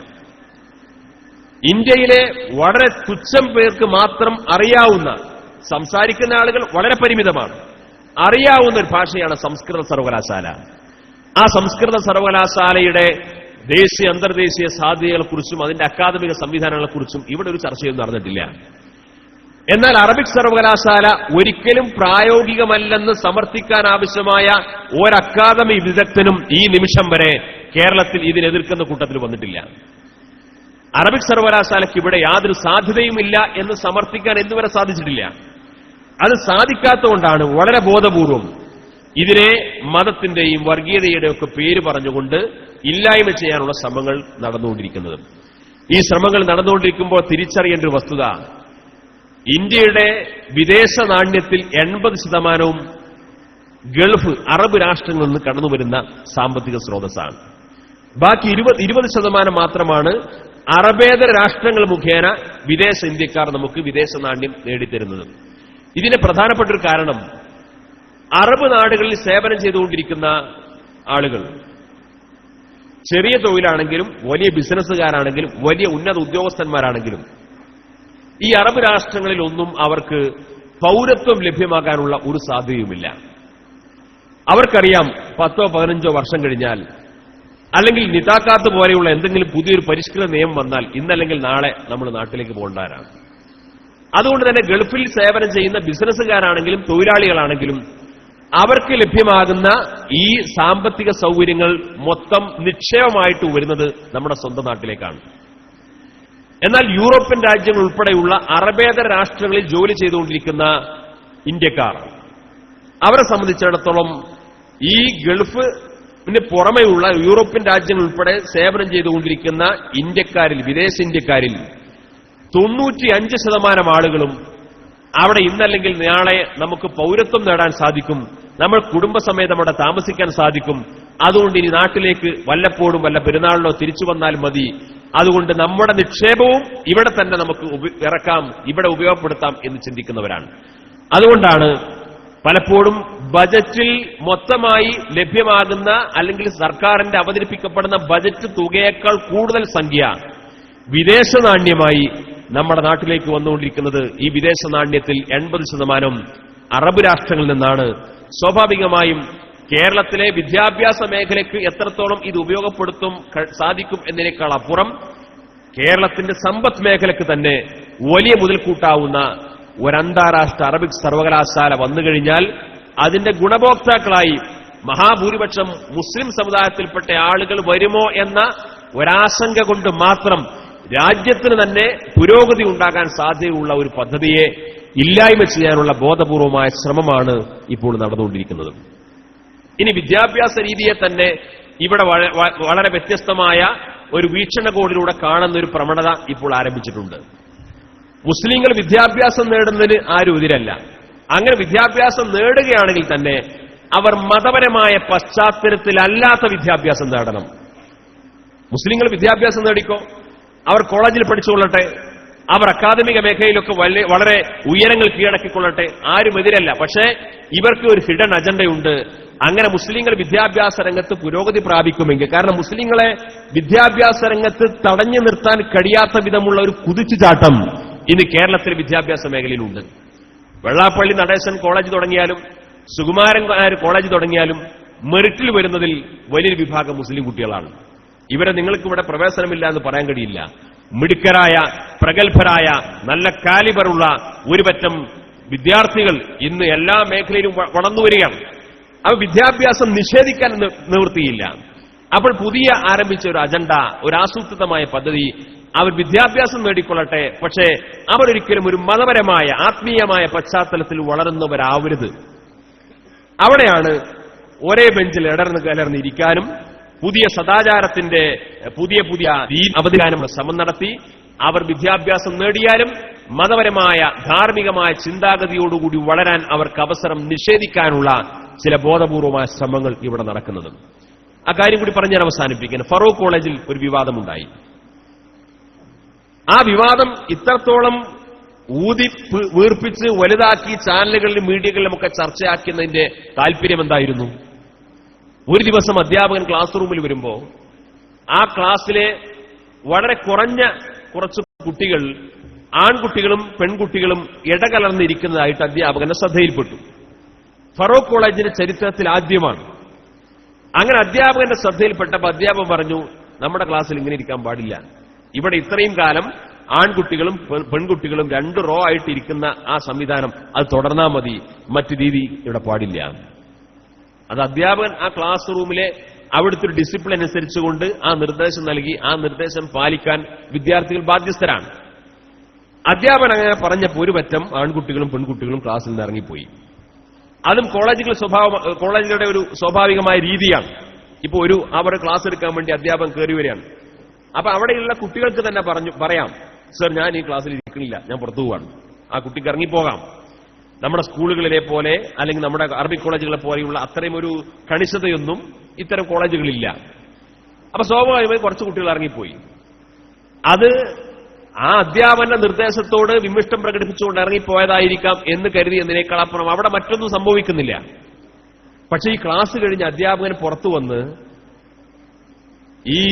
ഇന്ത്യയിലെ വളരെ തുച്ഛം പേർക്ക് മാത്രം അറിയാവുന്ന, സംസാരിക്കുന്ന ആളുകൾ വളരെ പരിമിതമാണ്, അറിയാവുന്ന ഒരു ഭാഷയാണ് സംസ്കൃത സർവകലാശാല. ആ സംസ്കൃത സർവകലാശാലയുടെ ദേശീയ അന്തർദേശീയ സാധ്യതകളെക്കുറിച്ചും അതിന്റെ അക്കാദമിക സംവിധാനങ്ങളെക്കുറിച്ചും ഇവിടെ ഒരു ചർച്ചയും നടന്നിട്ടില്ല. എന്നാൽ അറബിക് സർവകലാശാല ഒരിക്കലും പ്രായോഗികമല്ലെന്ന് സമർത്ഥിക്കാൻ ആവശ്യമായ ഒരു അക്കാദമി വിദഗ്ധനും ഈ നിമിഷം വരെ കേരളത്തിൽ ഇതിനെതിർക്കുന്ന കൂട്ടത്തിൽ വന്നിട്ടില്ല. അറബിക് സർവകലാശാലയ്ക്ക് ഇവിടെ യാതൊരു സാധ്യതയുമില്ല എന്ന് സമർത്ഥിക്കാൻ ഇന്നുവരെ സാധിച്ചിട്ടില്ല. അത് സാധിക്കാത്തതുകൊണ്ടാണ് വളരെ ബോധപൂർവം ഇതിനെ മതത്തിന്റെയും വർഗീയതയുടെയും ഒക്കെ പേര് പറഞ്ഞുകൊണ്ട് ഇല്ലായ്മ ചെയ്യാനുള്ള ശ്രമങ്ങൾ നടന്നുകൊണ്ടിരിക്കുന്നത്. ഈ ശ്രമങ്ങൾ നടന്നുകൊണ്ടിരിക്കുമ്പോൾ തിരിച്ചറിയേണ്ട ഒരു വസ്തുത, ഇന്ത്യയുടെ വിദേശ നാണ്യത്തിൽ 80% ഗൾഫ് അറബ് രാഷ്ട്രങ്ങളിൽ നിന്ന് കടന്നുവരുന്ന സാമ്പത്തിക സ്രോതസ്സാണ്. ബാക്കി 20% മാത്രമാണ് അറബേതര രാഷ്ട്രങ്ങൾ മുഖേന വിദേശ ഇന്ത്യക്കാർ നമുക്ക് വിദേശ നാണ്യം നേടിത്തരുന്നത്. ഇതിന് പ്രധാനപ്പെട്ട ഒരു കാരണം, അറബ് നാടുകളിൽ സേവനം ചെയ്തുകൊണ്ടിരിക്കുന്ന ആളുകൾ ചെറിയ തൊഴിലാണെങ്കിലും വലിയ ബിസിനസ്സുകാരാണെങ്കിലും വലിയ ഉന്നത ഉദ്യോഗസ്ഥന്മാരാണെങ്കിലും ഈ അറബ് രാഷ്ട്രങ്ങളിലൊന്നും അവർക്ക് പൗരത്വം ലഭ്യമാകാനുള്ള ഒരു സാധ്യതയുമില്ല. അവർക്കറിയാം 10-15 വർഷം കഴിഞ്ഞാൽ അല്ലെങ്കിൽ നിതാക്കാത്ത് പോലെയുള്ള എന്തെങ്കിലും പുതിയൊരു പരിഷ്കൃത നിയമം വന്നാൽ ഇന്നല്ലെങ്കിൽ നാളെ നമ്മൾ നാട്ടിലേക്ക് പോകേണ്ടവരാണ്. അതുകൊണ്ട് തന്നെ ഗൾഫിൽ സേവനം ചെയ്യുന്ന ബിസിനസ്സുകാരാണെങ്കിലും തൊഴിലാളികളാണെങ്കിലും അവർക്ക് ലഭ്യമാകുന്ന ഈ സാമ്പത്തിക സൗകര്യങ്ങൾ മൊത്തം നിക്ഷേപമായിട്ട് വരുന്നത് നമ്മുടെ സ്വന്തം നാട്ടിലേക്കാണ്. എന്നാൽ യൂറോപ്യൻ രാജ്യങ്ങൾ ഉൾപ്പെടെയുള്ള അറബേതര രാഷ്ട്രങ്ങളിൽ ജോലി ചെയ്തുകൊണ്ടിരിക്കുന്ന ഇന്ത്യക്കാർ, അവരെ സംബന്ധിച്ചിടത്തോളം ഈ ഗൾഫിന് പുറമെയുള്ള യൂറോപ്യൻ രാജ്യങ്ങൾ ഉൾപ്പെടെ സേവനം ചെയ്തുകൊണ്ടിരിക്കുന്ന ഇന്ത്യക്കാരിൽ, വിദേശ ഇന്ത്യക്കാരിൽ 95% ആളുകളും അവിടെ ഇന്നല്ലെങ്കിൽ നാളെ നമുക്ക് പൗരത്വം നേടാൻ സാധിക്കും, നമ്മൾ കുടുംബസമേതം അവിടെ താമസിക്കാൻ സാധിക്കും, അതുകൊണ്ട് ഇനി നാട്ടിലേക്ക് വല്ലപ്പോഴും വല്ല പെരുന്നാളിനോ തിരിച്ചു വന്നാൽ മതി, അതുകൊണ്ട് നമ്മുടെ നിക്ഷേപവും ഇവിടെ തന്നെ നമുക്ക് ഇറക്കാം, ഇവിടെ ഉപയോഗപ്പെടുത്താം എന്ന് ചിന്തിക്കുന്നവരാണ്. അതുകൊണ്ടാണ് പലപ്പോഴും ബജറ്റിൽ മൊത്തമായി ലഭ്യമാകുന്ന അല്ലെങ്കിൽ സർക്കാരിന്റെ അവതരിപ്പിക്കപ്പെടുന്ന ബജറ്റ് തുകയേക്കാൾ കൂടുതൽ സംഖ്യ വിദേശ നാണ്യമായി നമ്മുടെ നാട്ടിലേക്ക് വന്നുകൊണ്ടിരിക്കുന്നത്. ഈ വിദേശ നാണ്യത്തിൽ 80% അറബ് രാഷ്ട്രങ്ങളിൽ നിന്നാണ്. സ്വാഭാവികമായും കേരളത്തിലെ വിദ്യാഭ്യാസ മേഖലയ്ക്ക് എത്രത്തോളം ഇത് ഉപയോഗപ്പെടുത്തും സാധിക്കും എന്നതിനേക്കാൾ അപ്പുറം കേരളത്തിന്റെ സമ്പദ് മേഖലയ്ക്ക് തന്നെ വലിയ മുതൽക്കൂട്ടാവുന്ന ഒരു അന്താരാഷ്ട്ര അറബിക് സർവകലാശാല വന്നുകഴിഞ്ഞാൽ അതിന്റെ ഗുണഭോക്താക്കളായി മഹാഭൂരിപക്ഷം മുസ്ലിം സമുദായത്തിൽപ്പെട്ട ആളുകൾ വരുമോ എന്ന ഒരാശങ്ക കൊണ്ട് മാത്രം രാജ്യത്തിന് തന്നെ പുരോഗതി ഉണ്ടാകാൻ സാധ്യതയുള്ള ഒരു പദ്ധതിയെ ഇല്ലായ്മ ചെയ്യാനുള്ള ബോധപൂർവമായ ശ്രമമാണ് ഇപ്പോൾ നടന്നുകൊണ്ടിരിക്കുന്നത്. ഇനി വിദ്യാഭ്യാസ രീതിയെ തന്നെ ഇവിടെ വളരെ വ്യത്യസ്തമായ ഒരു വീക്ഷണകോണിലൂടെ കാണുന്ന ഒരു പ്രവണത ഇപ്പോൾ ആരംഭിച്ചിട്ടുണ്ട്. മുസ്ലിങ്ങൾ വിദ്യാഭ്യാസം നേടുന്നതിന് ആരും എതിരല്ല. അങ്ങനെ വിദ്യാഭ്യാസം നേടുകയാണെങ്കിൽ തന്നെ അവർ മതപരമായ പശ്ചാത്തലത്തിലല്ലാത്ത വിദ്യാഭ്യാസം നേടണം. മുസ്ലിങ്ങൾ വിദ്യാഭ്യാസം നേടിക്കോ, അവർ കോളേജിൽ പഠിച്ചുകൊള്ളട്ടെ, അവർ അക്കാദമിക മേഖലയിലൊക്കെ വളരെ ഉയരങ്ങൾ കീഴടക്കിക്കൊള്ളട്ടെ, ആരും എതിരല്ല. പക്ഷേ ഇവർക്ക് ഒരു ഹിഡൻ അജണ്ടയുണ്ട്. അങ്ങനെ മുസ്ലിങ്ങൾ വിദ്യാഭ്യാസ രംഗത്ത് പുരോഗതി പ്രാപിക്കുമെങ്കിൽ, കാരണം മുസ്ലിങ്ങളെ വിദ്യാഭ്യാസ രംഗത്ത് തടഞ്ഞു നിർത്താൻ കഴിയാത്ത വിധമുള്ള ഒരു കുതിച്ചുചാട്ടം ഇന്ന് കേരളത്തിലെ വിദ്യാഭ്യാസ മേഖലയിലുണ്ട്. വെള്ളാപ്പള്ളി നടേശൻ കോളേജ് തുടങ്ങിയാലും സുകുമാരൻ നായർ കോളേജ് തുടങ്ങിയാലും മെറിറ്റിൽ വരുന്നതിൽ വലിയൊരു വിഭാഗം മുസ്ലിം കുട്ടികളാണ്. ഇവരെ നിങ്ങൾക്ക് ഇവിടെ പ്രവേശനമില്ല എന്ന് പറയാൻ കഴിയില്ല. മിടുക്കരായ, പ്രഗത്ഭരായ, നല്ല കാലിബറുള്ള ഒരുപറ്റം വിദ്യാർത്ഥികൾ ഇന്ന് എല്ലാ മേഖലയിലും വളർന്നു വരികയാണ്. അവ വിദ്യാഭ്യാസം നിഷേധിക്കാൻ നിവൃത്തിയില്ല. അപ്പോൾ പുതിയ ആരംഭിച്ച ഒരു അജണ്ട, ഒരു ആസൂത്രിതമായ പദ്ധതി, അവർ വിദ്യാഭ്യാസം നേടിക്കൊള്ളട്ടെ, പക്ഷേ അവരൊരിക്കലും ഒരു മതപരമായ ആത്മീയമായ പശ്ചാത്തലത്തിൽ വളരുന്നവരാവരുത്. അവിടെയാണ് ഒരേ ബെഞ്ചിൽ കലർന്നിരിക്കാനും പുതിയ സദാചാരത്തിന്റെ പുതിയ അവതരിക്കാനുള്ള ശ്രമം നടത്തി അവർ വിദ്യാഭ്യാസം നേടിയാലും മതപരമായ ധാർമ്മികമായ ചിന്താഗതിയോടുകൂടി വളരാൻ അവർക്ക് അവസരം നിഷേധിക്കാനുള്ള ചില ബോധപൂർവമായ ശ്രമങ്ങൾ ഇവിടെ നടക്കുന്നത്. ആ കാര്യം കൂടി പറഞ്ഞാൽ അവസാനിപ്പിക്കാൻ, ഫറൂഖ് കോളേജിൽ ഒരു വിവാദമുണ്ടായി. ആ വിവാദം ഇത്രത്തോളം ഊതി വീർപ്പിച്ച് വലുതാക്കി ചാനലുകളിലും മീഡിയകളിലുമൊക്കെ ചർച്ചയാക്കുന്നതിന്റെ താല്പര്യം എന്തായിരുന്നു? ഒരു ദിവസം അധ്യാപകൻ ക്ലാസ് റൂമിൽ വരുമ്പോൾ ആ ക്ലാസ്സിലെ വളരെ കുറച്ച് കുട്ടികൾ, ആൺകുട്ടികളും പെൺകുട്ടികളും ഇടകലർന്നിരിക്കുന്നതായിട്ട് അധ്യാപകന്റെ ശ്രദ്ധയിൽപ്പെട്ടു. ഫറൂഖ് കോളേജിന്റെ ചരിത്രത്തിൽ ആദ്യമാണ്. അങ്ങനെ അധ്യാപകന്റെ ശ്രദ്ധയിൽപ്പെട്ടപ്പോൾ അധ്യാപകൻ പറഞ്ഞു, നമ്മുടെ ക്ലാസ്സിൽ ഇങ്ങനെ ഇരിക്കാൻ പാടില്ല. ഇവിടെ ഇത്രയും കാലം ആൺകുട്ടികളും പെൺകുട്ടികളും 2 റോ ആയിട്ട് ഇരിക്കുന്ന ആ സംവിധാനം അത് തുടർന്നാൽ മതി, മറ്റു രീതി ഇവിടെ പാടില്ല. അത് അധ്യാപകൻ ആ ക്ലാസ് റൂമിലെ അവിടുത്തെ ഒരു ഡിസിപ്ലിൻ അനുസരിച്ചുകൊണ്ട് ആ നിർദ്ദേശം നൽകി. ആ നിർദ്ദേശം പാലിക്കാൻ വിദ്യാർത്ഥികൾ ബാധ്യസ്ഥരാണ്. അധ്യാപകൻ അങ്ങനെ പറഞ്ഞപ്പോൾ ഒരു പറ്റം ആൺകുട്ടികളും പെൺകുട്ടികളും ക്ലാസ്സിൽ നിന്ന് ഇറങ്ങിപ്പോയി. അതും കോളേജുകളുടെ ഒരു സ്വാഭാവികമായ രീതിയാണ്. ഇപ്പോൾ അവർ ക്ലാസ് എടുക്കാൻ വേണ്ടി അധ്യാപകൻ കയറി വരികയാണ്. അപ്പൊ അവിടെയുള്ള കുട്ടികൾക്ക് തന്നെ പറയാം, സർ ഞാൻ ഈ ക്ലാസ്സിൽ ഇരിക്കണില്ല, ഞാൻ പുറത്തു പോവാണ്. ആ കുട്ടിക്ക് ഇറങ്ങിപ്പോകാം. നമ്മുടെ സ്കൂളുകളിലെ പോലെ അല്ലെങ്കിൽ നമ്മുടെ അറബിക് കോളേജുകളെ പോലെയുള്ള അത്രയും ഒരു കണിശതയൊന്നും ഇത്തരം കോളേജുകളില്ല. അപ്പൊ സ്വാഭാവികമായി കുറച്ച് കുട്ടികൾ ഇറങ്ങിപ്പോയി. അത് ആ അധ്യാപകന്റെ നിർദ്ദേശത്തോട് വിമിഷ്ടം പ്രകടിപ്പിച്ചുകൊണ്ട് ഇറങ്ങിപ്പോയതായിരിക്കാം എന്ന് കരുതി എന്നതിനേക്കാൾ അപ്പുറം അവിടെ മറ്റൊന്നും സംഭവിക്കുന്നില്ല. പക്ഷേ ഈ ക്ലാസ് കഴിഞ്ഞ് അധ്യാപകൻ പുറത്തു വന്ന് ഈ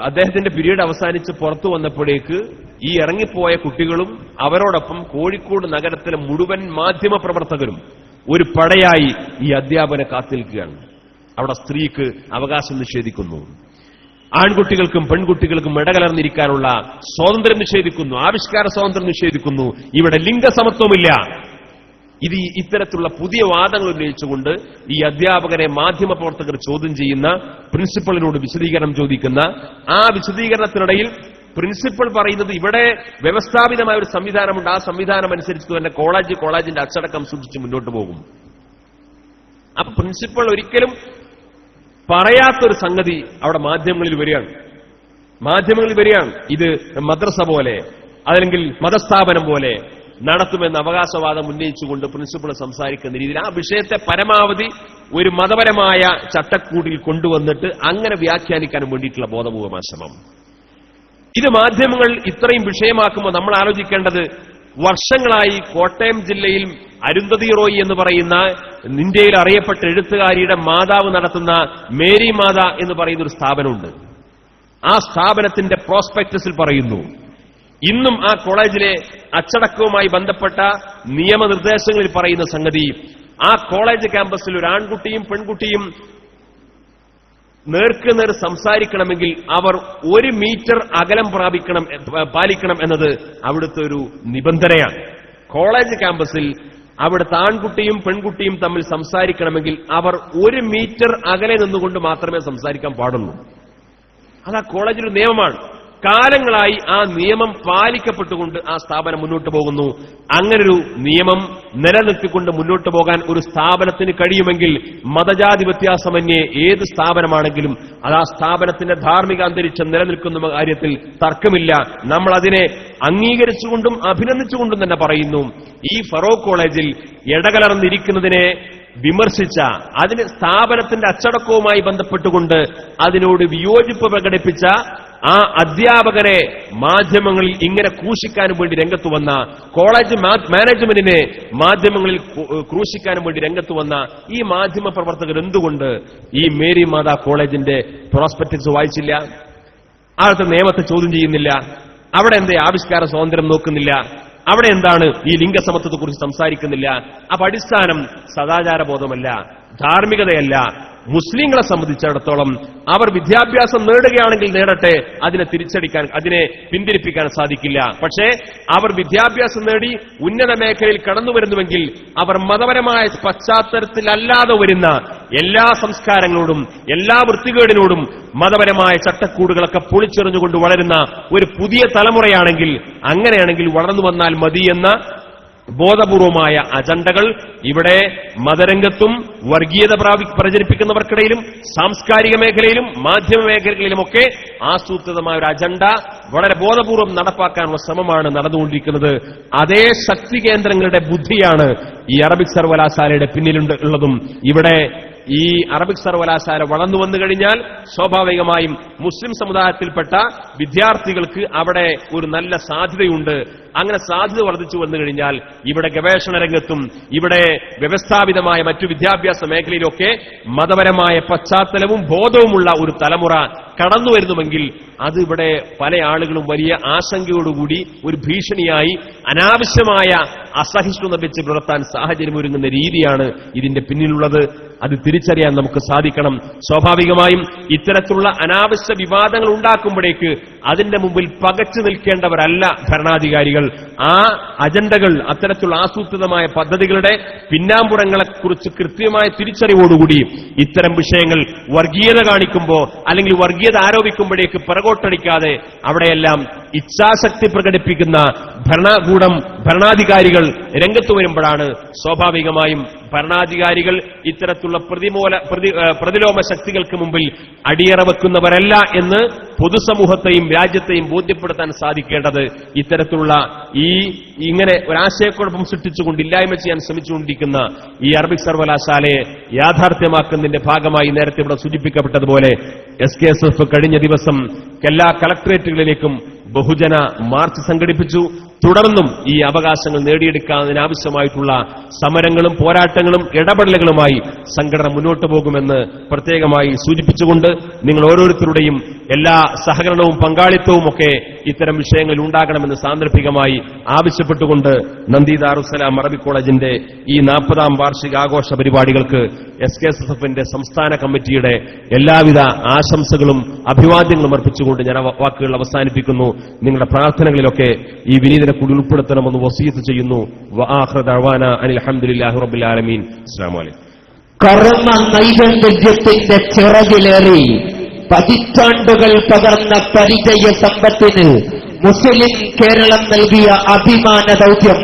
അദ്ദേഹത്തിന്റെ പീരീഡ് അവസാനിച്ച് പുറത്തു വന്നപ്പോഴേക്ക് ഈ ഇറങ്ങിപ്പോയ കുട്ടികളും അവരോടൊപ്പം കോഴിക്കോട് നഗരത്തിലെ മുഴുവൻ മാധ്യമ പ്രവർത്തകരും ഒരു പടയായി ഈ അധ്യാപകനെ കാത്തിരിക്കുകയാണ്. അവിടെ സ്ത്രീക്ക് അവകാശം നിഷേധിക്കുന്നു. ആൺകുട്ടികൾക്കും പെൺകുട്ടികൾക്കും ഇടകലർന്നിരിക്കാനുള്ള സ്വാതന്ത്ര്യം നിഷേധിക്കുന്നു, ആവിഷ്കാര സ്വാതന്ത്ര്യം നിഷേധിക്കുന്നു. ഇവിടെ ലിംഗസമത്വമില്ല. ഇത് ഇത്തരത്തിലുള്ള പുതിയ വാദങ്ങൾ ഉന്നയിച്ചുകൊണ്ട് ഈ അധ്യാപകരെ മാധ്യമപ്രവർത്തകർ ചോദ്യം ചെയ്യുന്ന, പ്രിൻസിപ്പളിനോട് വിശദീകരണം ചോദിക്കുന്ന, ആ വിശദീകരണത്തിനിടയിൽ പ്രിൻസിപ്പൽ പറയുന്നത് ഇവിടെ വ്യവസ്ഥാപിതമായ ഒരു സംവിധാനമുണ്ട്, ആ സംവിധാനം അനുസരിച്ച് തന്നെ കോളേജിന്റെ അച്ചടക്കം സൂക്ഷിച്ച് മുന്നോട്ട് പോകും. അപ്പൊ പ്രിൻസിപ്പൽ ഒരിക്കലും പറയാത്തൊരു സംഗതി അവിടെ മാധ്യമങ്ങളിൽ വരികയാണ്. ഇത് മദ്രസ പോലെ അല്ലെങ്കിൽ മതസ്ഥാപനം പോലെ നടത്തുമെന്ന അവകാശവാദം ഉന്നയിച്ചുകൊണ്ട് പ്രിൻസിപ്പൾ സംസാരിക്കുന്ന രീതിയിൽ ആ വിഷയത്തെ പരമാവധി ഒരു മതപരമായ ചട്ടക്കൂടിൽ കൊണ്ടുവന്നിട്ട് അങ്ങനെ വ്യാഖ്യാനിക്കാൻ വേണ്ടിയിട്ടുള്ള ബോധപൂർവമായ ശ്രമം. ഇത് മാധ്യമങ്ങൾ ഇത്രയും വിഷയമാക്കുമ്പോൾ നമ്മൾ ആലോചിക്കേണ്ടത്, വർഷങ്ങളായി കോട്ടയം ജില്ലയിൽ അരുന്ധതി റോയി എന്ന് പറയുന്ന ഇന്ത്യയിൽ അറിയപ്പെട്ട എഴുത്തുകാരിയുടെ മാതാവ് നടത്തുന്ന മേരി മാത എന്ന് പറയുന്ന ഒരു സ്ഥാപനമുണ്ട്. ആ സ്ഥാപനത്തിന്റെ പ്രോസ്പെക്ടസിൽ പറയുന്നു, ഇന്നും ആ കോളേജിലെ അച്ചടക്കവുമായി ബന്ധപ്പെട്ട നിയമനിർദ്ദേശങ്ങളിൽ പറയുന്ന സംഗതി, ആ കോളേജ് ക്യാമ്പസിൽ ഒരു ആൺകുട്ടിയും പെൺകുട്ടിയും നേർക്കുനേർ സംസാരിക്കണമെങ്കിൽ അവർ 1 മീറ്റർ അകലം പാലിക്കണം എന്നത് അവിടുത്തെ ഒരു നിബന്ധനയാണ്. കോളേജ് ക്യാമ്പസിൽ അവിടുത്തെ ആൺകുട്ടിയും പെൺകുട്ടിയും തമ്മിൽ സംസാരിക്കണമെങ്കിൽ അവർ 1 മീറ്റർ അകലെ നിന്നുകൊണ്ട് മാത്രമേ സംസാരിക്കാൻ പാടുള്ളൂ. അത് ആ കോളേജിലൊരു നിയമമാണ്. കാലങ്ങളായി ആ നിയമം പാലിക്കപ്പെട്ടുകൊണ്ട് ആ സ്ഥാപനം മുന്നോട്ട് പോകുന്നു. അങ്ങനൊരു നിയമം നിലനിർത്തിക്കൊണ്ട് മുന്നോട്ട് പോകാൻ ഒരു സ്ഥാപനത്തിന് കഴിയുമെങ്കിൽ മതജാതി വ്യത്യാസമന്യേ ഏത് സ്ഥാപനമാണെങ്കിലും അത് ആ സ്ഥാപനത്തിന്റെ ധാർമ്മിക അന്തരീക്ഷം നിലനിൽക്കുന്ന കാര്യത്തിൽ തർക്കമില്ല. നമ്മൾ അതിനെ അംഗീകരിച്ചുകൊണ്ടും അഭിനന്ദിച്ചുകൊണ്ടും തന്നെ പറയുന്നു. ഈ ഫറൂഖ് കോളേജിൽ ഇടകലർന്നിരിക്കുന്നതിനെ വിമർശിച്ച, അതിന് സ്ഥാപനത്തിന്റെ അച്ചടക്കവുമായി ബന്ധപ്പെട്ടുകൊണ്ട് അതിനോട് വിയോജിപ്പ് പ്രകടിപ്പിച്ച ആ അധ്യാപകരെ മാധ്യമങ്ങളിൽ ഇങ്ങനെ ക്രൂശിക്കാനും വേണ്ടി രംഗത്ത് വന്ന, കോളേജ് മാനേജ്മെന്റിനെ മാധ്യമങ്ങളിൽ ക്രൂശിക്കാനും വേണ്ടി രംഗത്ത് വന്ന ഈ മാധ്യമ പ്രവർത്തകർ എന്തുകൊണ്ട് ഈ മേരി മാതാ കോളേജിന്റെ പ്രോസ്പെക്ടസ് വായിച്ചില്ല? അവിടുത്തെ നിയമത്തെ ചോദ്യം ചെയ്യുന്നില്ല? അവിടെ എന്തേ ആവിഷ്കാര സ്വാതന്ത്ര്യം നോക്കുന്നില്ല? അവിടെ എന്താണ് ഈ ലിംഗസമത്വത്തെക്കുറിച്ച് സംസാരിക്കുന്നില്ല? അപ്പൊ അടിസ്ഥാനം സദാചാരബോധമല്ല, ധാർമ്മികതയല്ല. മുസ്ലിങ്ങളെ സംബന്ധിച്ചിടത്തോളം അവർ വിദ്യാഭ്യാസം നേടുകയാണെങ്കിൽ നേടട്ടെ, അതിനെ പിന്തിരിപ്പിക്കാൻ സാധിക്കില്ല. പക്ഷേ അവർ വിദ്യാഭ്യാസം നേടി ഉന്നത മേഖലയിൽ കടന്നുവരുന്നുവെങ്കിൽ അവർ മതപരമായ പശ്ചാത്തലത്തിലല്ലാതെ വരുന്ന എല്ലാ സംസ്കാരങ്ങളോടും എല്ലാ വൃത്തികേടിനോടും മതപരമായ ചട്ടക്കൂടുകളൊക്കെ പൊളിച്ചെറിഞ്ഞുകൊണ്ട് വളരുന്ന ഒരു പുതിയ തലമുറയാണെങ്കിൽ, അങ്ങനെയാണെങ്കിൽ വളർന്നു വന്നാൽ മതിയെന്ന ബോധപൂർവമായ അജണ്ടകൾ ഇവിടെ മതരംഗത്തും വർഗീയത പ്രചരിപ്പിക്കുന്നവർക്കിടയിലും സാംസ്കാരിക മേഖലയിലും മാധ്യമ മേഖലകളിലുമൊക്കെ ആസൂത്രിതമായ ഒരു അജണ്ട വളരെ ബോധപൂർവം നടപ്പാക്കാനുള്ള ശ്രമമാണ് നടന്നുകൊണ്ടിരിക്കുന്നത്. അതേ ശക്തി കേന്ദ്രങ്ങളുടെ ബുദ്ധിയാണ് ഈ അറബിക് സർവകലാശാലയുടെ പിന്നിലുള്ളതും. ഇവിടെ ഈ അറബിക് സർവകലാശാല വളർന്നു വന്നു കഴിഞ്ഞാൽ സ്വാഭാവികമായും മുസ്ലിം സമുദായത്തിൽപ്പെട്ട വിദ്യാർത്ഥികൾക്ക് അവിടെ ഒരു നല്ല സാധ്യതയുണ്ട്. അങ്ങനെ സാധ്യത വർദ്ധിച്ചു വന്നു കഴിഞ്ഞാൽ ഇവിടെ ഗവേഷണ രംഗത്തും ഇവിടെ വ്യവസ്ഥാപിതമായ മറ്റു വിദ്യാഭ്യാസ മേഖലയിലൊക്കെ മതപരമായ പശ്ചാത്തലവും ബോധവുമുള്ള ഒരു തലമുറ കടന്നു വരുന്നുവെങ്കിൽ അത് ഇവിടെ പല ആളുകളും വലിയ ആശങ്കയോടുകൂടി ഒരു ഭീഷണിയായി അനാവശ്യമായ അസഹിഷ്ണുത വെച്ച് പുലർത്താൻ സാഹചര്യമൊരുങ്ങുന്ന രീതിയാണ് ഇതിന്റെ പിന്നിലുള്ളത്. അത് തിരിച്ചറിയാൻ നമുക്ക് സാധിക്കണം. സ്വാഭാവികമായും ഇത്തരത്തിലുള്ള അനാവശ്യ വിവാദങ്ങൾ ഉണ്ടാക്കുമ്പോഴേക്ക് അതിന്റെ മുമ്പിൽ പകച്ചു നിൽക്കേണ്ടവരല്ല ഭരണാധികാരികൾ. ആ അജണ്ടകൾ, അത്തരത്തിലുള്ള ആസൂത്രിതമായ പദ്ധതികളുടെ പിന്നാമ്പുറങ്ങളെക്കുറിച്ച് കൃത്യമായ തിരിച്ചറിവോടുകൂടി ഇത്തരം വിഷയങ്ങൾ വർഗീയത കാണിക്കുമ്പോൾ അല്ലെങ്കിൽ വർഗീയത ആരോപിക്കുമ്പോഴേക്ക് പിറകോട്ടടിക്കാതെ അവിടെയെല്ലാം ഇച്ഛാശക്തി പ്രകടിപ്പിക്കുന്ന ഭരണാധികാരികൾ രംഗത്ത് വരുമ്പോഴാണ് സ്വാഭാവികമായും ഭരണാധികാരികൾ ഇത്തരത്തിലുള്ള പ്രതിലോമ ശക്തികൾക്ക് മുമ്പിൽ അടിയറ വെക്കുന്നവരല്ല എന്ന് പൊതുസമൂഹത്തെയും രാജ്യത്തെയും ബോധ്യപ്പെടുത്താൻ സാധിക്കേണ്ടത് ഇത്തരത്തിലുള്ള ഇങ്ങനെ ഒരാശയക്കുഴപ്പം സൃഷ്ടിച്ചുകൊണ്ട് ഇല്ലായ്മ ചെയ്യാൻ ശ്രമിച്ചുകൊണ്ടിരിക്കുന്ന ഈ അറബിക് സർവകലാശാലയെ യാഥാർത്ഥ്യമാക്കുന്നതിന്റെ ഭാഗമായി നേരത്തെ ഇവിടെ സൂചിപ്പിക്കപ്പെട്ടതുപോലെ SKSF കഴിഞ്ഞ ദിവസം എല്ലാ കളക്ടറേറ്റുകളിലേക്കും ബഹുജന മാർച്ച് സംഘടിപ്പിച്ചു. തുടർന്നും ഈ അവകാശങ്ങൾ നേടിയെടുക്കുന്നതിനാവശ്യമായിട്ടുള്ള സമരങ്ങളും പോരാട്ടങ്ങളും ഇടപെടലുകളുമായി സംഘടന മുന്നോട്ട് പോകുമെന്ന് പ്രത്യേകമായി സൂചിപ്പിച്ചുകൊണ്ട് നിങ്ങൾ ഓരോരുത്തരുടെയും എല്ലാ സഹകരണവും പങ്കാളിത്തവും ഒക്കെ ഇത്തരം വിഷയങ്ങളിൽ ഉണ്ടാകണമെന്ന് സാന്ദർഭികമായി ആവശ്യപ്പെട്ടുകൊണ്ട് നന്ദി ദാറുസ്സലാം അറബി കോളേജിന്റെ ഈ 40ാം വാർഷികാഘോഷ പരിപാടികൾക്ക് SKSSF സംസ്ഥാന കമ്മിറ്റിയുടെ എല്ലാവിധ ആശംസകളും അഭിവാദ്യങ്ങളും അർപ്പിച്ചുകൊണ്ട് ഞാൻ വാക്കുകൾ അവസാനിപ്പിക്കുന്നു. നിങ്ങളുടെ പ്രാർത്ഥനകളിലൊക്കെ ഈ വിനീതനെ കൂടി ഉൾപ്പെടുത്തണമെന്ന് വസിയത്ത് ചെയ്യുന്നു. വആഖിറു ദഅവാന അനിൽ ഹംദുലില്ലാഹി റബ്ബിൽ ആലമീൻ. അസ്സലാമു അലൈക്കും. കർമ്മ നൈരന്തര്യത്തിന്റെ ചിറകിലേറി പതിറ്റാണ്ടുകൾ പകർന്ന പരിചയ സമ്പത്തിന് മുസ്ലിം കേരളം നൽകിയ അഭിമാന ദൗത്യം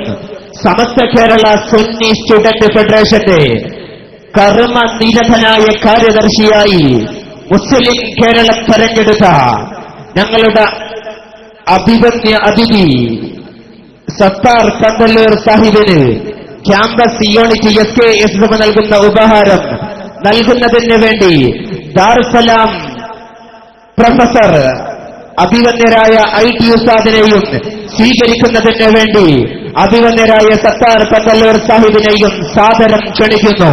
സമസ്ത കേരള സുന്നി സ്റ്റുഡന്റ് ഫെഡറേഷന്റെ കർമ്മ നിരതനായ കാര്യദർശിയായി മുസ്ലിം കേരളം തെരഞ്ഞെടുത്ത ഞങ്ങളുടെ അഭിമന്യ അതിഥി സത്താർ കണ്ടല്ലൂർ സാഹിബിന് ക്യാമ്പസ് യൂണിറ്റ് SKSSF നൽകുന്ന ഉപഹാരം നൽകുന്നതിന് വേണ്ടി ദാറുസ്സലാം പ്രൊഫസർ അഭിവന്യരായ IT ഉസ്താദിനെയും സ്വീകരിക്കുന്നതിന് വേണ്ടി അഭിവന്യരായ സത്താർ കണ്ടല്ലൂർ സാഹിബിനെയും സാദരം ക്ഷണിക്കുന്നു.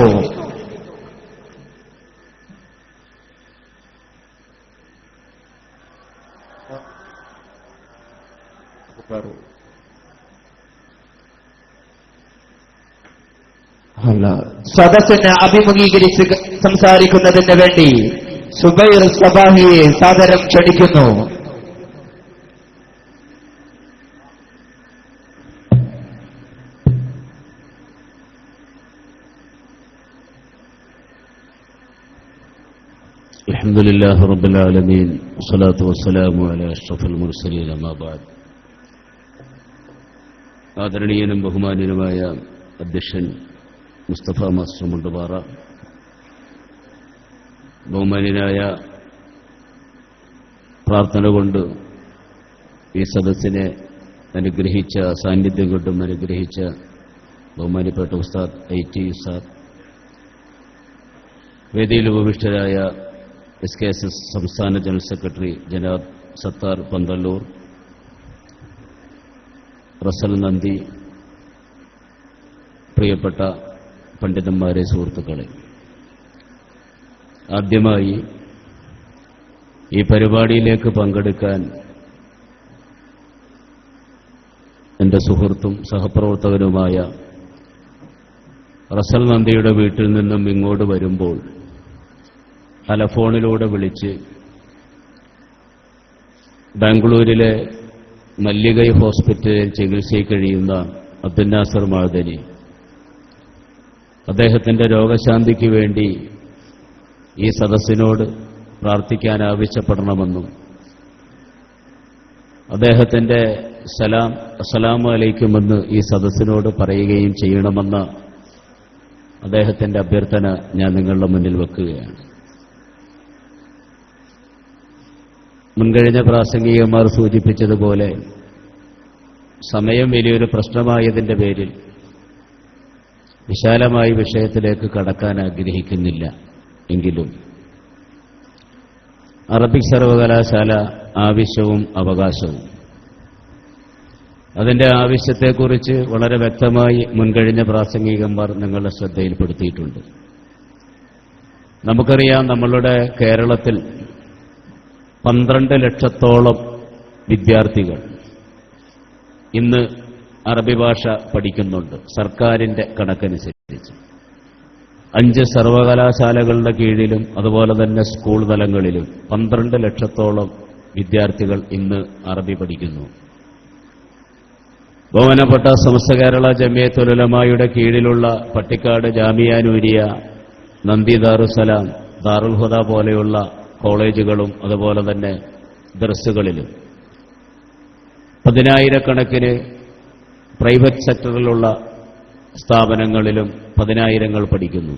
സദസ്സിനെ അഭിമുഖീകരിച്ച് സംസാരിക്കുന്നതിന് വേണ്ടി സുബൈർ സബാഹിയെ സാദരം ക്ഷണിക്കുന്നു. അൽഹംദുലില്ലാഹി റബ്ബിൽ ആലമീൻ വസ്സലാത്തു വസ്സലാമു അലാ അഷ്റഫിൽ മുർസലീൻ അമ്മാ ബഅദ്. ആദരണീയനും ബഹുമാന്യനുമായ അധ്യക്ഷൻ മുസ്തഫ മാസ്റ്റർ മുണ്ടുപാറ, ബഹുമാന്യനായ പ്രാർത്ഥന കൊണ്ട് ഈ സദസ്സിനെ അനുഗ്രഹിച്ച, സാന്നിധ്യം കൊണ്ടും അനുഗ്രഹിച്ച ബഹുമാന്യപ്പെട്ട ഉസ്താദ് IT ഉസ്താദ്, വേദിയിൽ ഉപവിഷ്ടരായ SKSS സംസ്ഥാന ജനറൽ സെക്രട്ടറി ജനാബ് സത്താർ പന്തല്ലൂർ, റസൽ നന്ദി, പ്രിയപ്പെട്ട പണ്ഡിതന്മാരെ, സുഹൃത്തുക്കളെ, ആദ്യമായി ഈ പരിപാടിയിലേക്ക് പങ്കെടുക്കാൻ എന്റെ സുഹൃത്തും സഹപ്രവർത്തകനുമായ റസൽ നന്ദിയുടെ വീട്ടിൽ നിന്നും ഇങ്ങോട്ട് വരുമ്പോൾ ടെലഫോണിലൂടെ വിളിച്ച് ബാംഗ്ലൂരിലെ മല്ലികൈ ഹോസ്പിറ്റലിൽ ചികിത്സയിൽ കഴിയുന്ന അബ്ദുൽ നാസർ മഅദനി, അദ്ദേഹത്തിന്റെ രോഗശാന്തിക്ക് വേണ്ടി ഈ സദസ്സിനോട് പ്രാർത്ഥിക്കാൻ ആവശ്യപ്പെടണമെന്നും അദ്ദേഹത്തിന്റെ അസ്സലാമു അലൈക്കുമെന്ന് ഈ സദസ്സിനോട് പറയുകയും ചെയ്യണമെന്ന അദ്ദേഹത്തിന്റെ അഭ്യർത്ഥന ഞാൻ നിങ്ങളുടെ മുന്നിൽ വെക്കുകയാണ്. മുൻകഴിഞ്ഞ പ്രാസംഗികന്മാർ സൂചിപ്പിച്ചതുപോലെ സമയം വലിയൊരു പ്രശ്നമായതിന്റെ പേരിൽ വിശാലമായ വിഷയത്തിലേക്ക് കടക്കാൻ ആഗ്രഹിക്കുന്നില്ല. എങ്കിലും അറബിക് സർവകലാശാല ആവശ്യവും അവകാശവും, അതിന്റെ ആവശ്യത്തെക്കുറിച്ച് വളരെ വ്യക്തമായി മുൻകഴിഞ്ഞ പ്രാസംഗികന്മാർ നിങ്ങളുടെ ശ്രദ്ധയിൽപ്പെടുത്തിയിട്ടുണ്ട്. നമുക്കറിയാം, നമ്മളുടെ കേരളത്തിൽ 12 ലക്ഷത്തോളം വിദ്യാർത്ഥികൾ ഇന്ന് അറബി ഭാഷ പഠിക്കുന്നുണ്ട്. സർക്കാരിന്റെ കണക്കനുസരിച്ച് 5 സർവകലാശാലകളുടെ കീഴിലും അതുപോലെ തന്നെ സ്കൂൾ തലങ്ങളിലും 12 ലക്ഷത്തോളം വിദ്യാർത്ഥികൾ ഇന്ന് അറബി പഠിക്കുന്നു. ബഹുമാനപ്പെട്ട സമസ്ത കേരള ജമിയത്തുൽ ഉലമായുടെ കീഴിലുള്ള പട്ടിക്കാട് ജാമിയ നൂരിയ, നന്ദി ദാറുസ്സലാം, ദാറുൽ ഹുദ പോലെയുള്ള കോളേജുകളും അതുപോലെ തന്നെ ദർസുകളിലും 10,000-കണക്കിന് പ്രൈവറ്റ് സെക്ടറിലുള്ള സ്ഥാപനങ്ങളിലും 10,000 പഠിക്കുന്നു.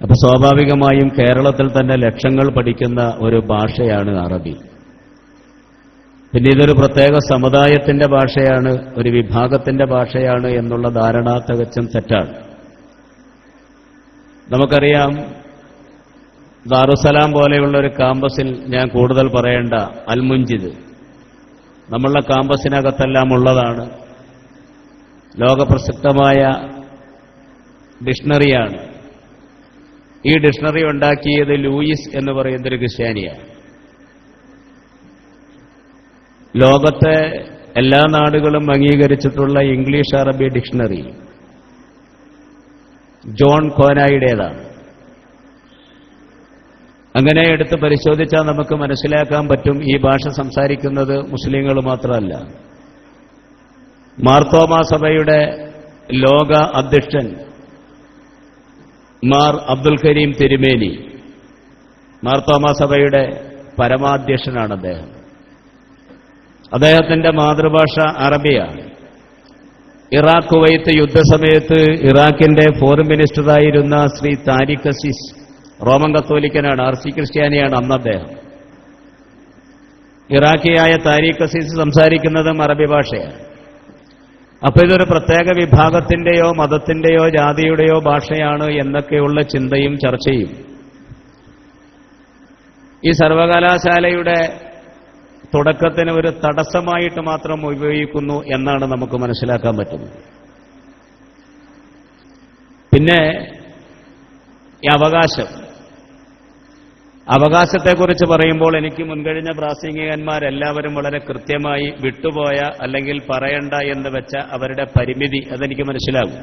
അപ്പോൾ സ്വാഭാവികമായും കേരളത്തിൽ തന്നെ ലക്ഷങ്ങൾ പഠിക്കുന്ന ഒരു ഭാഷയാണ് അറബി. പിന്നെ ഇതൊരു പ്രത്യേക സമുദായത്തിന്റെ ഭാഷയാണ്, ഒരു വിഭാഗത്തിന്റെ ഭാഷയാണ് എന്നുള്ള ധാരണ തികച്ചും തെറ്റാണ്. നമുക്കറിയാം, ദാറുസ്സലാം പോലെയുള്ള ഒരു കാമ്പസിൽ ഞാൻ കൂടുതൽ പറയേണ്ട അൽ-മുൻജിദ് നമ്മളുടെ കാമ്പസിനകത്തെല്ലാം ഉള്ളതാണ്. ലോകപ്രസിദ്ധമായ ഡിക്ഷണറിയാണ്. ഈ ഡിക്ഷണറി ഉണ്ടാക്കിയത് ലൂയിസ് എന്ന് പറയുന്നൊരു ക്രിസ്ത്യാനിയാണ്. ലോകത്തെ എല്ലാ നാടുകളും അംഗീകരിച്ചിട്ടുള്ള ഇംഗ്ലീഷ് അറബി ഡിക്ഷണറി ജോൺ കോനായുടേതാണ്. അങ്ങനെ എടുത്ത് പരിശോധിച്ചാൽ നമുക്ക് മനസ്സിലാക്കാൻ പറ്റും ഈ ഭാഷ സംസാരിക്കുന്നത് മുസ്ലിങ്ങൾ മാത്രമല്ല. മാർത്തോമാ സഭയുടെ ലോക അധ്യക്ഷൻ മാർ അബ്ദുൽ കരീം തിരുമേനി, മാർത്തോമാ സഭയുടെ പരമാധ്യക്ഷനാണ് അദ്ദേഹം. അദ്ദേഹത്തിന്റെ മാതൃഭാഷ അറബിയാണ്. ഇറാഖ് കുവൈത്ത് യുദ്ധസമയത്ത് ഇറാഖിന്റെ ഫോറിൻ മിനിസ്റ്ററായിരുന്ന ശ്രീ താരിഖ് അസീസ് റോമൻ കത്തോലിക്കനാണ്, ആർസി ക്രിസ്ത്യാനിയാണ് അന്ന് അദ്ദേഹം. ഇറാഖിയായ താരിഖ് അസീസ് സംസാരിക്കുന്നതും അറബി ഭാഷയാണ്. അപ്പൊ ഇതൊരു പ്രത്യേക വിഭാഗത്തിന്റെയോ മതത്തിന്റെയോ ജാതിയുടെയോ ഭാഷയാണ് എന്നൊക്കെയുള്ള ചിന്തയും ചർച്ചയും ഈ സർവകലാശാലയുടെ തുടക്കത്തിന് ഒരു തടസ്സമായിട്ട് മാത്രം ഉപയോഗിക്കുന്നു എന്നാണ് നമുക്ക് മനസ്സിലാക്കാൻ പറ്റുന്നത്. പിന്നെ ഈ അവകാശത്തെക്കുറിച്ച് പറയുമ്പോൾ എനിക്ക് മുൻകഴിഞ്ഞ പ്രാസംഗികന്മാരെല്ലാവരും വളരെ കൃത്യമായി വിട്ടുപോയ അല്ലെങ്കിൽ പറയണ്ട എന്ന് വെച്ച അവരുടെ പരിമിതി അതെനിക്ക് മനസ്സിലാകും.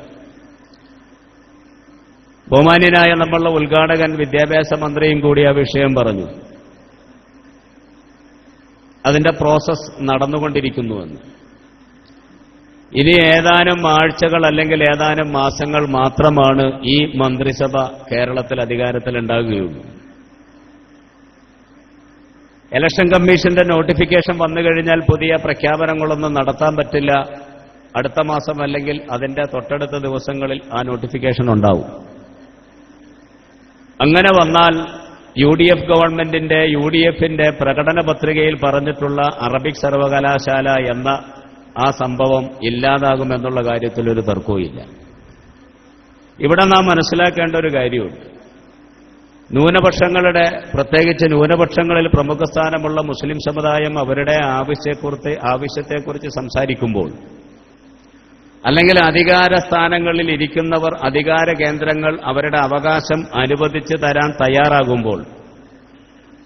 ബഹുമാന്യനായ നമ്മളുടെ ഉദ്ഘാടകൻ വിദ്യാഭ്യാസ മന്ത്രിയും കൂടി ആ വിഷയം പറഞ്ഞു. അതിന്റെ പ്രോസസ് നടന്നുകൊണ്ടിരിക്കുന്നുവെന്ന്. ഇനി ഏതാനും ആഴ്ചകൾ അല്ലെങ്കിൽ ഏതാനും മാസങ്ങൾ മാത്രമാണ് ഈ മന്ത്രിസഭ കേരളത്തിൽ അധികാരത്തിലുണ്ടാകുകയുള്ളൂ. ഇലക്ഷൻ കമ്മീഷന്റെ നോട്ടിഫിക്കേഷൻ വന്നു കഴിഞ്ഞാൽ പുതിയ പ്രഖ്യാപനങ്ങളൊന്നും നടത്താൻ പറ്റില്ല. അടുത്ത മാസം അല്ലെങ്കിൽ അതിന്റെ തൊട്ടടുത്ത ദിവസങ്ങളിൽ ആ നോട്ടിഫിക്കേഷൻ ഉണ്ടാവും. അങ്ങനെ വന്നാൽ UDF ഗവൺമെന്റിന്റെ UDFന്റെ പ്രകടന പത്രികയിൽ പറഞ്ഞിട്ടുള്ള അറബിക് സർവകലാശാല എന്ന ആ സംഭവം ഇല്ലാതാകുമെന്നുള്ള കാര്യത്തിൽ ഒരു തർക്കവുമില്ല. ഇവിടെ നാം മനസ്സിലാക്കേണ്ട ഒരു കാര്യമുണ്ട്. ന്യൂനപക്ഷങ്ങളുടെ, പ്രത്യേകിച്ച് ന്യൂനപക്ഷങ്ങളിൽ പ്രമുഖ സ്ഥാനമുള്ള മുസ്ലിം സമുദായം അവരുടെ ആവശ്യത്തെക്കുറിച്ച് സംസാരിക്കുമ്പോൾ, അല്ലെങ്കിൽ അധികാര സ്ഥാനങ്ങളിൽ ഇരിക്കുന്നവർ അധികാര കേന്ദ്രങ്ങൾ അവരുടെ അവകാശം അനുവദിച്ചു തരാൻ തയ്യാറാകുമ്പോൾ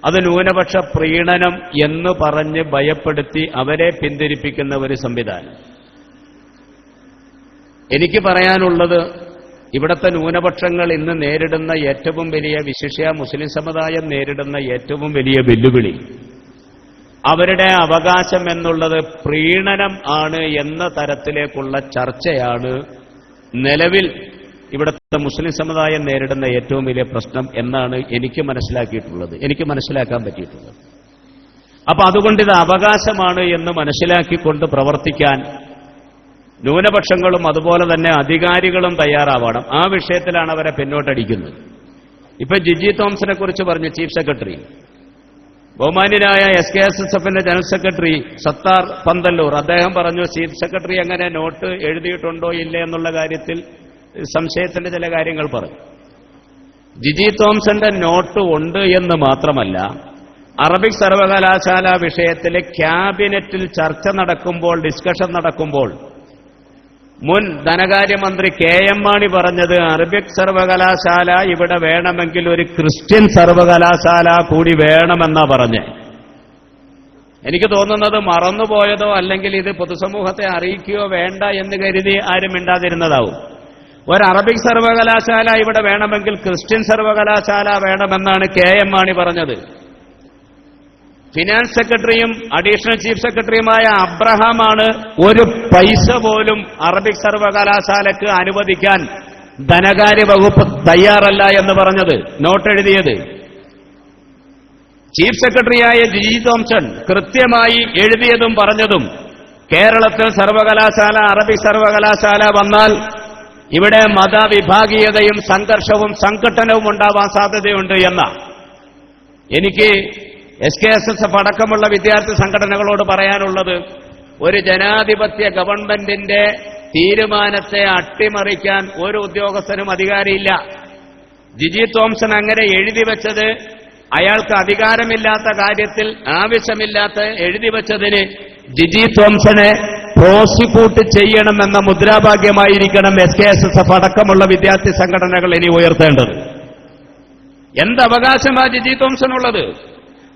അത് ന്യൂനപക്ഷ പ്രീണനം എന്ന് പറഞ്ഞ് ഭയപ്പെടുത്തി അവരെ പിന്തിരിപ്പിക്കുന്ന ഒരു സംവിധാനം. എനിക്ക് പറയാനുള്ളത്, ഇവിടുത്തെ ന്യൂനപക്ഷങ്ങൾ ഇന്ന് നേരിടുന്ന ഏറ്റവും വലിയ, വിശിഷ്യ മുസ്ലിം സമുദായം നേരിടുന്ന ഏറ്റവും വലിയ വെല്ലുവിളി അവരുടെ അവകാശം എന്നുള്ളത് പ്രീണനം ആണ് എന്ന തരത്തിലേക്കുള്ള ചർച്ചയാണ് നിലവിൽ ഇവിടുത്തെ മുസ്ലിം സമുദായം നേരിടുന്ന ഏറ്റവും വലിയ പ്രശ്നം എന്നാണ് എനിക്ക് മനസ്സിലാക്കാൻ പറ്റിയിട്ടുള്ളത്. അപ്പൊ അതുകൊണ്ട് ഇത് അവകാശമാണ് എന്ന് മനസ്സിലാക്കിക്കൊണ്ട് പ്രവർത്തിക്കാൻ ന്യൂനപക്ഷങ്ങളും അതുപോലെ തന്നെ അധികാരികളും തയ്യാറാവണം. ആ വിഷയത്തിലാണ് അവരെ പിന്നോട്ടടിക്കുന്നത്. ഇപ്പൊ ജിജി തോംസനെ കുറിച്ച് പറഞ്ഞു, ചീഫ് സെക്രട്ടറി. ബഹുമാന്യനായ SKSSFന്റെ ജനറൽ സെക്രട്ടറി സത്താർ പന്തല്ലൂർ അദ്ദേഹം പറഞ്ഞു, ചീഫ് സെക്രട്ടറി അങ്ങനെ നോട്ട് എഴുതിയിട്ടുണ്ടോ ഇല്ലേ എന്നുള്ള കാര്യത്തിൽ സംശയത്തിന്റെ ചില കാര്യങ്ങൾ പറഞ്ഞു. ജിജി തോംസന്റെ നോട്ട് ഉണ്ട് എന്ന് മാത്രമല്ല, അറബിക് സർവകലാശാല വിഷയത്തിലെ ക്യാബിനറ്റിൽ ചർച്ച നടക്കുമ്പോൾ, ഡിസ്കഷൻ നടക്കുമ്പോൾ മുൻ ധനകാര്യമന്ത്രി KM മാണി പറഞ്ഞത് അറബിക് സർവകലാശാല ഇവിടെ വേണമെങ്കിൽ ഒരു ക്രിസ്ത്യൻ സർവകലാശാല കൂടി വേണമെന്നാ പറഞ്ഞ്. എനിക്ക് തോന്നുന്നത് മറന്നുപോയതോ അല്ലെങ്കിൽ ഇത് പൊതുസമൂഹത്തെ അറിയിക്കുകയോ വേണ്ട എന്ന് കരുതി ആരും മിണ്ടാതിരുന്നതാവും. ഒരു അറബിക് സർവകലാശാല ഇവിടെ വേണമെങ്കിൽ ക്രിസ്ത്യൻ സർവകലാശാല വേണമെന്നാണ് KM മാണി പറഞ്ഞത്. ഫിനാൻസ് സെക്രട്ടറിയും അഡീഷണൽ ചീഫ് സെക്രട്ടറിയുമായ അബ്രഹാമാണ് ഒരു പൈസ പോലും അറബിക് സർവകലാശാലയ്ക്ക് അനുവദിക്കാൻ ധനകാര്യ വകുപ്പ് തയ്യാറല്ല എന്ന് പറഞ്ഞത്, നോട്ട് എഴുതിയത്. ചീഫ് സെക്രട്ടറിയായ ജിജി തോംസൺ കൃത്യമായി എഴുതിയതും പറഞ്ഞതും കേരളത്തിൽ സർവകലാശാല, അറബിക് സർവകലാശാല വന്നാൽ ഇവിടെ മതവിഭാഗീയതയും സംഘർഷവും സംഘട്ടനവും ഉണ്ടാവാൻ സാധ്യതയുണ്ട് എന്ന. എനിക്ക് SKSSF അടക്കമുള്ള വിദ്യാർത്ഥി സംഘടനകളോട് പറയാനുള്ളത്, ഒരു ജനാധിപത്യ ഗവൺമെന്റിന്റെ തീരുമാനത്തെ അട്ടിമറിക്കാൻ ഒരു ഉദ്യോഗസ്ഥനും അധികാരമില്ല. ജിജി തോംസൺ അങ്ങനെ എഴുതി വെച്ചത് അയാൾക്ക് അധികാരമില്ലാത്ത കാര്യത്തിൽ ആവശ്യമില്ലാത്ത എഴുതി വെച്ചതിന് ജിജി തോംസനെ പ്രോസിക്യൂട്ട് ചെയ്യണമെന്ന മുദ്രാവാക്യമായിരിക്കണം SKSSF അടക്കമുള്ള വിദ്യാർത്ഥി സംഘടനകൾ ഇനി ഉയർത്തേണ്ടത്. എന്തവകാശമാ ജിജി തോംസണുള്ളത്?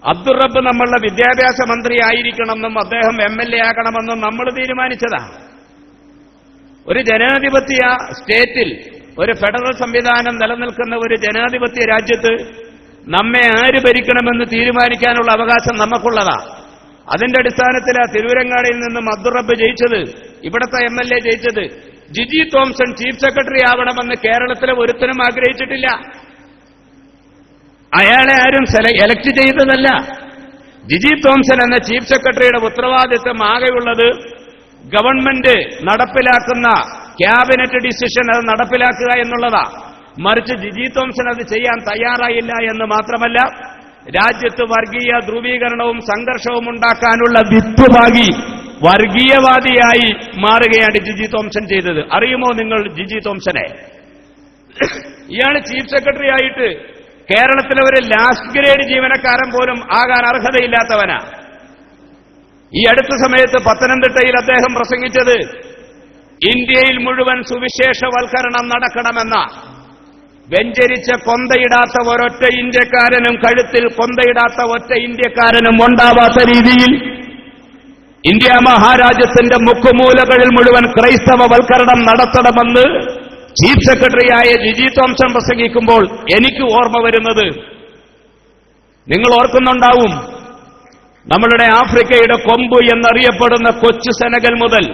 അബ്ദുറബ്ബ് നമ്മളുടെ വിദ്യാഭ്യാസ മന്ത്രി ആയിരിക്കണമെന്നും അദ്ദേഹം MLA ആകണമെന്നും നമ്മൾ തീരുമാനിച്ചതാ. ഒരു ജനാധിപത്യ സ്റ്റേറ്റിൽ, ഒരു ഫെഡറൽ സംവിധാനം നിലനിൽക്കുന്ന ഒരു ജനാധിപത്യ രാജ്യത്ത് നമ്മെ ആര് ഭരിക്കണമെന്ന് തീരുമാനിക്കാനുള്ള അവകാശം നമുക്കുള്ളതാ. അതിന്റെ അടിസ്ഥാനത്തിലാ തിരൂരങ്ങാടിയിൽ നിന്നും അബ്ദുറബ്ബ് ജയിച്ചത്, ഇവിടുത്തെ MLA ജയിച്ചത്. ജിജി തോംസൺ ചീഫ് സെക്രട്ടറി ആവണമെന്ന് കേരളത്തിലെ ഒരുത്തനും ആഗ്രഹിച്ചിട്ടില്ല. അയാളെ ആരും എലക്ട് ചെയ്തതല്ല. ജിജി തോംസൺ എന്ന ചീഫ് സെക്രട്ടറിയുടെ ഉത്തരവാദിത്വം ആകെയുള്ളത് ഗവൺമെന്റ് നടപ്പിലാക്കുന്ന ക്യാബിനറ്റ് ഡിസിഷൻ അത് നടപ്പിലാക്കുക എന്നുള്ളതാ. മറിച്ച് ജിജി തോംസൺ അത് ചെയ്യാൻ തയ്യാറായില്ല എന്ന് മാത്രമല്ല, രാജ്യത്ത് വർഗീയ ധ്രുവീകരണവും സംഘർഷവും ഉണ്ടാക്കാനുള്ള വിത്തുപാകി വർഗീയവാദിയായി മാറുകയാണ് ജിജി തോംസൺ ചെയ്തത്. അറിയുമോ നിങ്ങൾ ജിജി തോംസനെ? ഇയാൾ ചീഫ് സെക്രട്ടറി ആയിട്ട് കേരളത്തിലെ ഒരു ലാസ്റ്റ് ഗ്രേഡ് ജീവനക്കാരൻ പോലും ആകാൻ അർഹതയില്ലാത്തവനാ. ഈ അടുത്ത സമയത്ത് പത്തനംതിട്ടയിൽ അദ്ദേഹം പ്രസംഗിച്ചത് ഇന്ത്യയിൽ മുഴുവൻ സുവിശേഷവൽക്കരണം നടക്കണമെന്ന, വെഞ്ചരിച്ച കൊന്തയിടാത്ത ഒരൊറ്റ ഇന്ത്യക്കാരനും, കഴുത്തിൽ കൊന്തയിടാത്ത ഒറ്റ ഇന്ത്യക്കാരനും ഉണ്ടാവാത്ത രീതിയിൽ ഇന്ത്യ മഹാരാജ്യത്തിന്റെ മുക്കുമൂലകളിൽ മുഴുവൻ ക്രൈസ്തവവൽക്കരണം നടത്തണമെന്ന് ചീഫ് സെക്രട്ടറിയായ ജിജി തോംസൺ പ്രസംഗിക്കുമ്പോൾ എനിക്ക് ഓർമ്മ വരുന്നത്, നിങ്ങൾ ഓർക്കുന്നുണ്ടാവും, നമ്മളുടെ ആഫ്രിക്കയുടെ കൊമ്പ് എന്നറിയപ്പെടുന്ന കൊച്ചു സെനഗൽ മുതൽ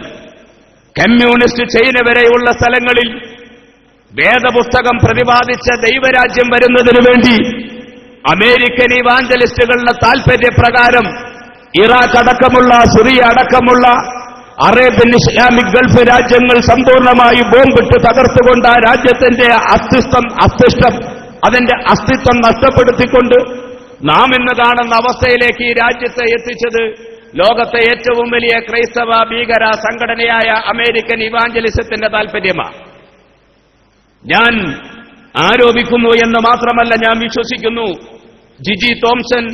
കമ്മ്യൂണിസ്റ്റ് ചൈന വരെയുള്ള സ്ഥലങ്ങളിൽ വേദപുസ്തകം പ്രതിപാദിച്ച ദൈവരാജ്യം വരുന്നതിനു വേണ്ടി അമേരിക്കൻ ഇവാഞ്ചലിസ്റ്റുകളുടെ താൽപര്യപ്രകാരം ഇറാഖ് അടക്കമുള്ള, സിറിയ അടക്കമുള്ള അറേബ്യൻ ഇസ്ലാമിക് ഗൾഫ് രാജ്യങ്ങൾ സമ്പൂർണ്ണമായി ബോംബിട്ട് തകർത്തുകൊണ്ട് ആ രാജ്യത്തിന്റെ അസ്തിത്വം നഷ്ടപ്പെടുത്തിക്കൊണ്ട് നാം ഇന്ന് കാണുന്ന അവസ്ഥയിലേക്ക് ഈ രാജ്യത്തെ എത്തിച്ചത് ലോകത്തെ ഏറ്റവും വലിയ ക്രൈസ്തവ ഭീകര സംഘടനയായ അമേരിക്കൻ ഇവാഞ്ചലിസത്തിന്റെ താൽപര്യമാണ്. ഞാൻ ആരോപിക്കുന്നു എന്ന് മാത്രമല്ല, ഞാൻ വിശ്വസിക്കുന്നു ജിജി തോംസൺ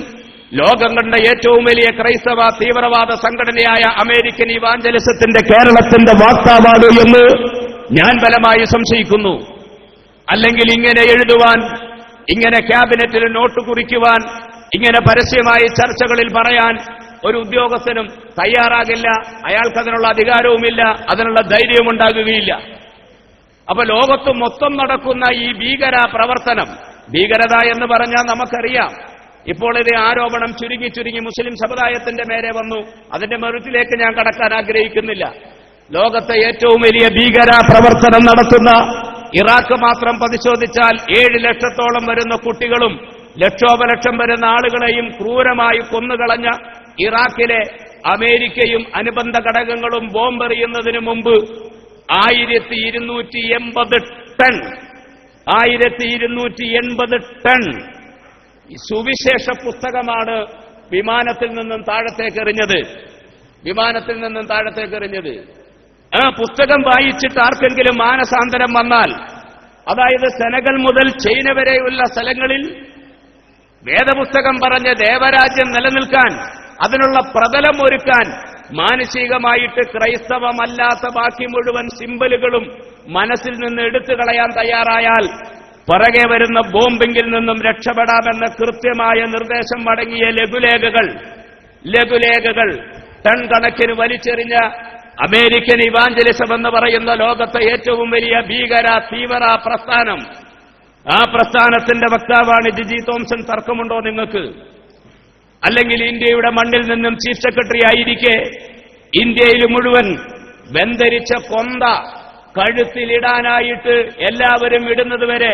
ലോകം കണ്ട ഏറ്റവും വലിയ ക്രൈസ്തവ തീവ്രവാദ സംഘടനയായ അമേരിക്കൻ ഇവാഞ്ചലിസത്തിന്റെ കേരളത്തിന്റെ വാക്താവാണ് എന്ന് ഞാൻ ബലമായി സംശയിക്കുന്നു. അല്ലെങ്കിൽ ഇങ്ങനെ എഴുതുവാൻ, ഇങ്ങനെ ക്യാബിനറ്റിൽ നോട്ട് കുറിക്കുവാൻ, ഇങ്ങനെ പരസ്യമായി ചർച്ചകളിൽ പറയാൻ ഒരു ഉദ്യോഗസ്ഥനും തയ്യാറാകില്ല. അയാൾക്കതിനുള്ള അധികാരവുമില്ല, അതിനുള്ള ധൈര്യവും ഉണ്ടാകുകയില്ല. അപ്പൊ ലോകത്ത് മൊത്തം നടക്കുന്ന ഈ ഭീകര പ്രവർത്തനം, ഭീകരത എന്ന് പറഞ്ഞാൽ നമുക്കറിയാം. ഇപ്പോൾ ഇത് ആരോപണം ചുരുങ്ങി ചുരുങ്ങി മുസ്ലിം സമുദായത്തിന്റെ മേലെ വന്നു. അതിന്റെ മെറിറ്റിലേക്ക് ഞാൻ കടക്കാൻ ആഗ്രഹിക്കുന്നില്ല. ലോകത്തെ ഏറ്റവും വലിയ ഭീകര പ്രവർത്തനം നടത്തുന്ന ഇറാഖ് മാത്രം പരിശോധിച്ചാൽ 7 ലക്ഷത്തോളം വരുന്ന കുട്ടികളും ലക്ഷോപലക്ഷം വരുന്ന ആളുകളെയും ക്രൂരമായി കൊന്നുകളഞ്ഞ ഇറാഖിലെ അമേരിക്കയും അനുബന്ധ ഘടകങ്ങളും ബോംബെറിയുന്നതിന് മുമ്പ് 1280 ടൺ സുവിശേഷ പുസ്തകമാണ് വിമാനത്തിൽ നിന്നും താഴത്തേക്കെറിഞ്ഞത്. ആ പുസ്തകം വായിച്ചിട്ട് ആർക്കെങ്കിലും മാനസാന്തരം വന്നാൽ, അതായത് സെനഗൽ മുതൽ ചൈന വരെയുള്ള സ്ഥലങ്ങളിൽ വേദപുസ്തകം പറഞ്ഞ ദേവരാജ്യം നിലനിൽക്കാൻ, അതിനുള്ള പ്രതലം ഒരുക്കാൻ മാനസികമായിട്ട് ക്രൈസ്തവമല്ലാത്ത ബാക്കി മുഴുവൻ സിംബലുകളും മനസ്സിൽ നിന്ന് എടുത്തു കളയാൻ തയ്യാറായാൽ പിറകെ വരുന്ന ബോംബിംഗിൽ നിന്നും രക്ഷപ്പെടാമെന്ന കൃത്യമായ നിർദ്ദേശം അടങ്ങിയ ലഘുലേഖകൾ ടൺ കണക്കിന് വലിച്ചെറിഞ്ഞ അമേരിക്കൻ ഇവാഞ്ചലിസം എന്ന് പറയുന്ന ലോകത്തെ ഏറ്റവും വലിയ ഭീകര തീവ്ര പ്രസ്ഥാനം, ആ പ്രസ്ഥാനത്തിന്റെ വക്താവാണ് ജിജി തോംസൺ. തർക്കമുണ്ടോ നിങ്ങൾക്ക്? അല്ലെങ്കിൽ ഇന്ത്യയുടെ മണ്ണിൽ നിന്നും ചീഫ് സെക്രട്ടറി ആയിരിക്കെ ഇന്ത്യയിൽ മുഴുവൻ വെന്തരിച്ച കൊന്ത കഴുത്തിലിടാനായിട്ട് എല്ലാവരും ഇടുന്നതുവരെ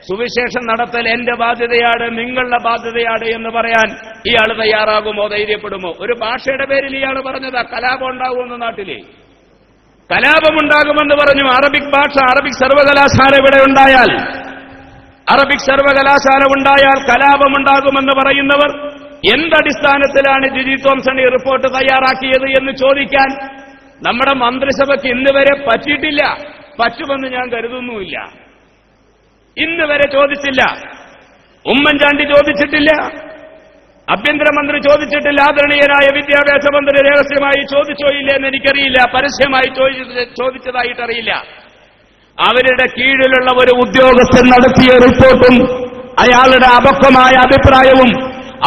സുവിശേഷം നടത്തൽ എന്റെ ബാധ്യതയാണ്, നിങ്ങളുടെ ബാധ്യതയാണ് എന്ന് പറയാൻ ഇയാൾ തയ്യാറാകുമോ, ധൈര്യപ്പെടുമോ? ഒരു ഭാഷയുടെ പേരിൽ ഇയാൾ പറഞ്ഞതാ കലാപം ഉണ്ടാകുമെന്ന്. നാട്ടിലെ കലാപമുണ്ടാകുമെന്ന് പറഞ്ഞു. അറബിക് ഭാഷ, അറബിക് സർവകലാശാല ഇവിടെ ഉണ്ടായാൽ, അറബിക് സർവകലാശാല ഉണ്ടായാൽ കലാപമുണ്ടാകുമെന്ന് പറയുന്നവർ എന്തടിസ്ഥാനത്തിലാണ് ജിജി തോംസൺ ഈ റിപ്പോർട്ട് തയ്യാറാക്കിയത് എന്ന് ചോദിക്കാൻ നമ്മുടെ മന്ത്രിസഭയ്ക്ക് ഇന്ന് വരെ പറ്റിയിട്ടില്ല. പറ്റുമെന്ന് ഞാൻ കരുതുന്നുമില്ല. ഇന്ന് വരെ ചോദിച്ചില്ല. ഉമ്മൻചാണ്ടി ചോദിച്ചിട്ടില്ല, ആഭ്യന്തരമന്ത്രി ചോദിച്ചിട്ടില്ല, ആദരണീയനായ വിദ്യാഭ്യാസ മന്ത്രി രഹസ്യമായി ചോദിച്ചോ ഇല്ലെന്ന് എനിക്കറിയില്ല, പരസ്യമായി ചോദിച്ചതായിട്ടറിയില്ല. അവരുടെ കീഴിലുള്ള ഒരു ഉദ്യോഗസ്ഥൻ നടത്തിയ റിപ്പോർട്ടും അയാളുടെ അപക്വമായ അഭിപ്രായവും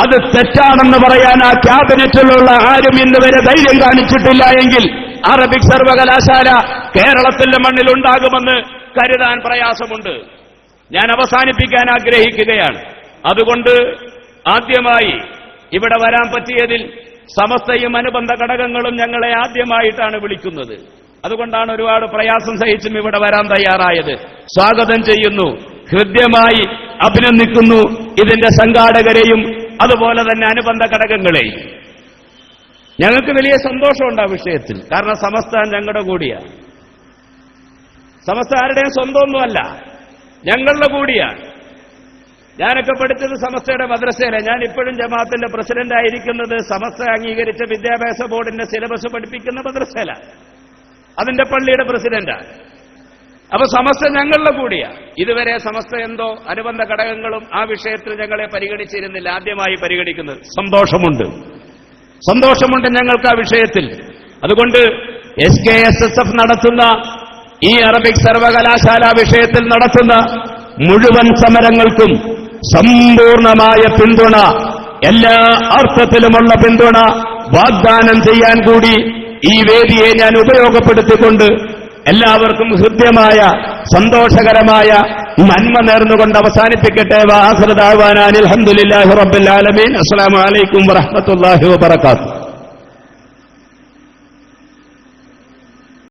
അത് തെറ്റാണെന്ന് പറയാൻ ആ ക്യാബിനറ്റിലുള്ള ആരും ഇന്ന് വരെ ധൈര്യം കാണിച്ചിട്ടില്ല എങ്കിൽ അറബിക് സർവകലാശാല കേരളത്തിന്റെ മണ്ണിൽ ഉണ്ടാകുമെന്ന് കരുതാൻ പ്രയാസമുണ്ട്. ഞാൻ അവസാനിപ്പിക്കാൻ ആഗ്രഹിക്കുകയാണ്. അതുകൊണ്ട് ആദ്യമായി ഇവിടെ വരാൻ പറ്റിയതിൽ സമസ്തയും അനുബന്ധ ഘടകങ്ങളും ഞങ്ങളെ ആദ്യമായിട്ടാണ് വിളിക്കുന്നത്. അതുകൊണ്ടാണ് ഒരുപാട് പ്രയാസം സഹിച്ചും ഇവിടെ വരാൻ തയ്യാറായത്. സ്വാഗതം ചെയ്യുന്നു, ഹൃദ്യമായി അഭിനന്ദിക്കുന്നു ഇതിന്റെ സംഘാടകരെയും അതുപോലെ തന്നെ അനുബന്ധ ഘടകങ്ങളെയും. ഞങ്ങൾക്ക് വലിയ സന്തോഷമുണ്ട് ആ വിഷയത്തിൽ. കാരണം സമസ്ത ഞങ്ങളുടെ കൂടിയാണ്. സമസ്ത ആരുടെയും സ്വന്തമൊന്നുമല്ല, ഞങ്ങളുടെ കൂടിയാണ്. ഞാനൊക്കെ പഠിച്ചത് സമസ്തയുടെ മദ്രസയിലെ. ഞാൻ ഇപ്പോഴും ജമാഅത്തിന്റെ പ്രസിഡന്റ് ആയിരിക്കുന്നത് സമസ്ത അംഗീകരിച്ച വിദ്യാഭ്യാസ ബോർഡിന്റെ സിലബസ് പഠിപ്പിക്കുന്ന മദ്രസയിലാണ്. അതിന്റെ പള്ളിയുടെ പ്രസിഡന്റാണ്. അപ്പൊ സമസ്ത ഞങ്ങളുടെ കൂടിയാണ്. ഇതുവരെ സമസ്ത എന്തോ അനുബന്ധ ഘടകങ്ങളും ആ വിഷയത്തിൽ ഞങ്ങളെ പരിഗണിച്ചിരുന്നില്ല. ആദ്യമായി പരിഗണിക്കുന്നത് സന്തോഷമുണ്ട് ഞങ്ങൾക്ക് ആ വിഷയത്തിൽ. അതുകൊണ്ട് SKSSF നടത്തുന്ന ഈ അറബിക് സർവകലാശാല വിഷയത്തിൽ നടത്തുന്ന മുഴുവൻ സമരങ്ങൾക്കും സമ്പൂർണമായ പിന്തുണ, എല്ലാ അർത്ഥത്തിലുമുള്ള പിന്തുണ വാഗ്ദാനം ചെയ്യാൻ കൂടി ഈ വേദിയെ ഞാൻ ഉപയോഗപ്പെടുത്തിക്കൊണ്ട് എല്ലാവർക്കും ഹൃദ്യമായ സന്തോഷകരമായ നന്മ നേർന്നുകൊണ്ട് അവസാനിപ്പിക്കട്ടെ. വആഖിറു ദഅ്വാനാ അൽഹംദുലില്ലാഹി റബ്ബിൽ ആലമീൻ. അസ്സലാമു അലൈക്കും വറഹ്മത്തുള്ളാഹി വബറകാതുഹു.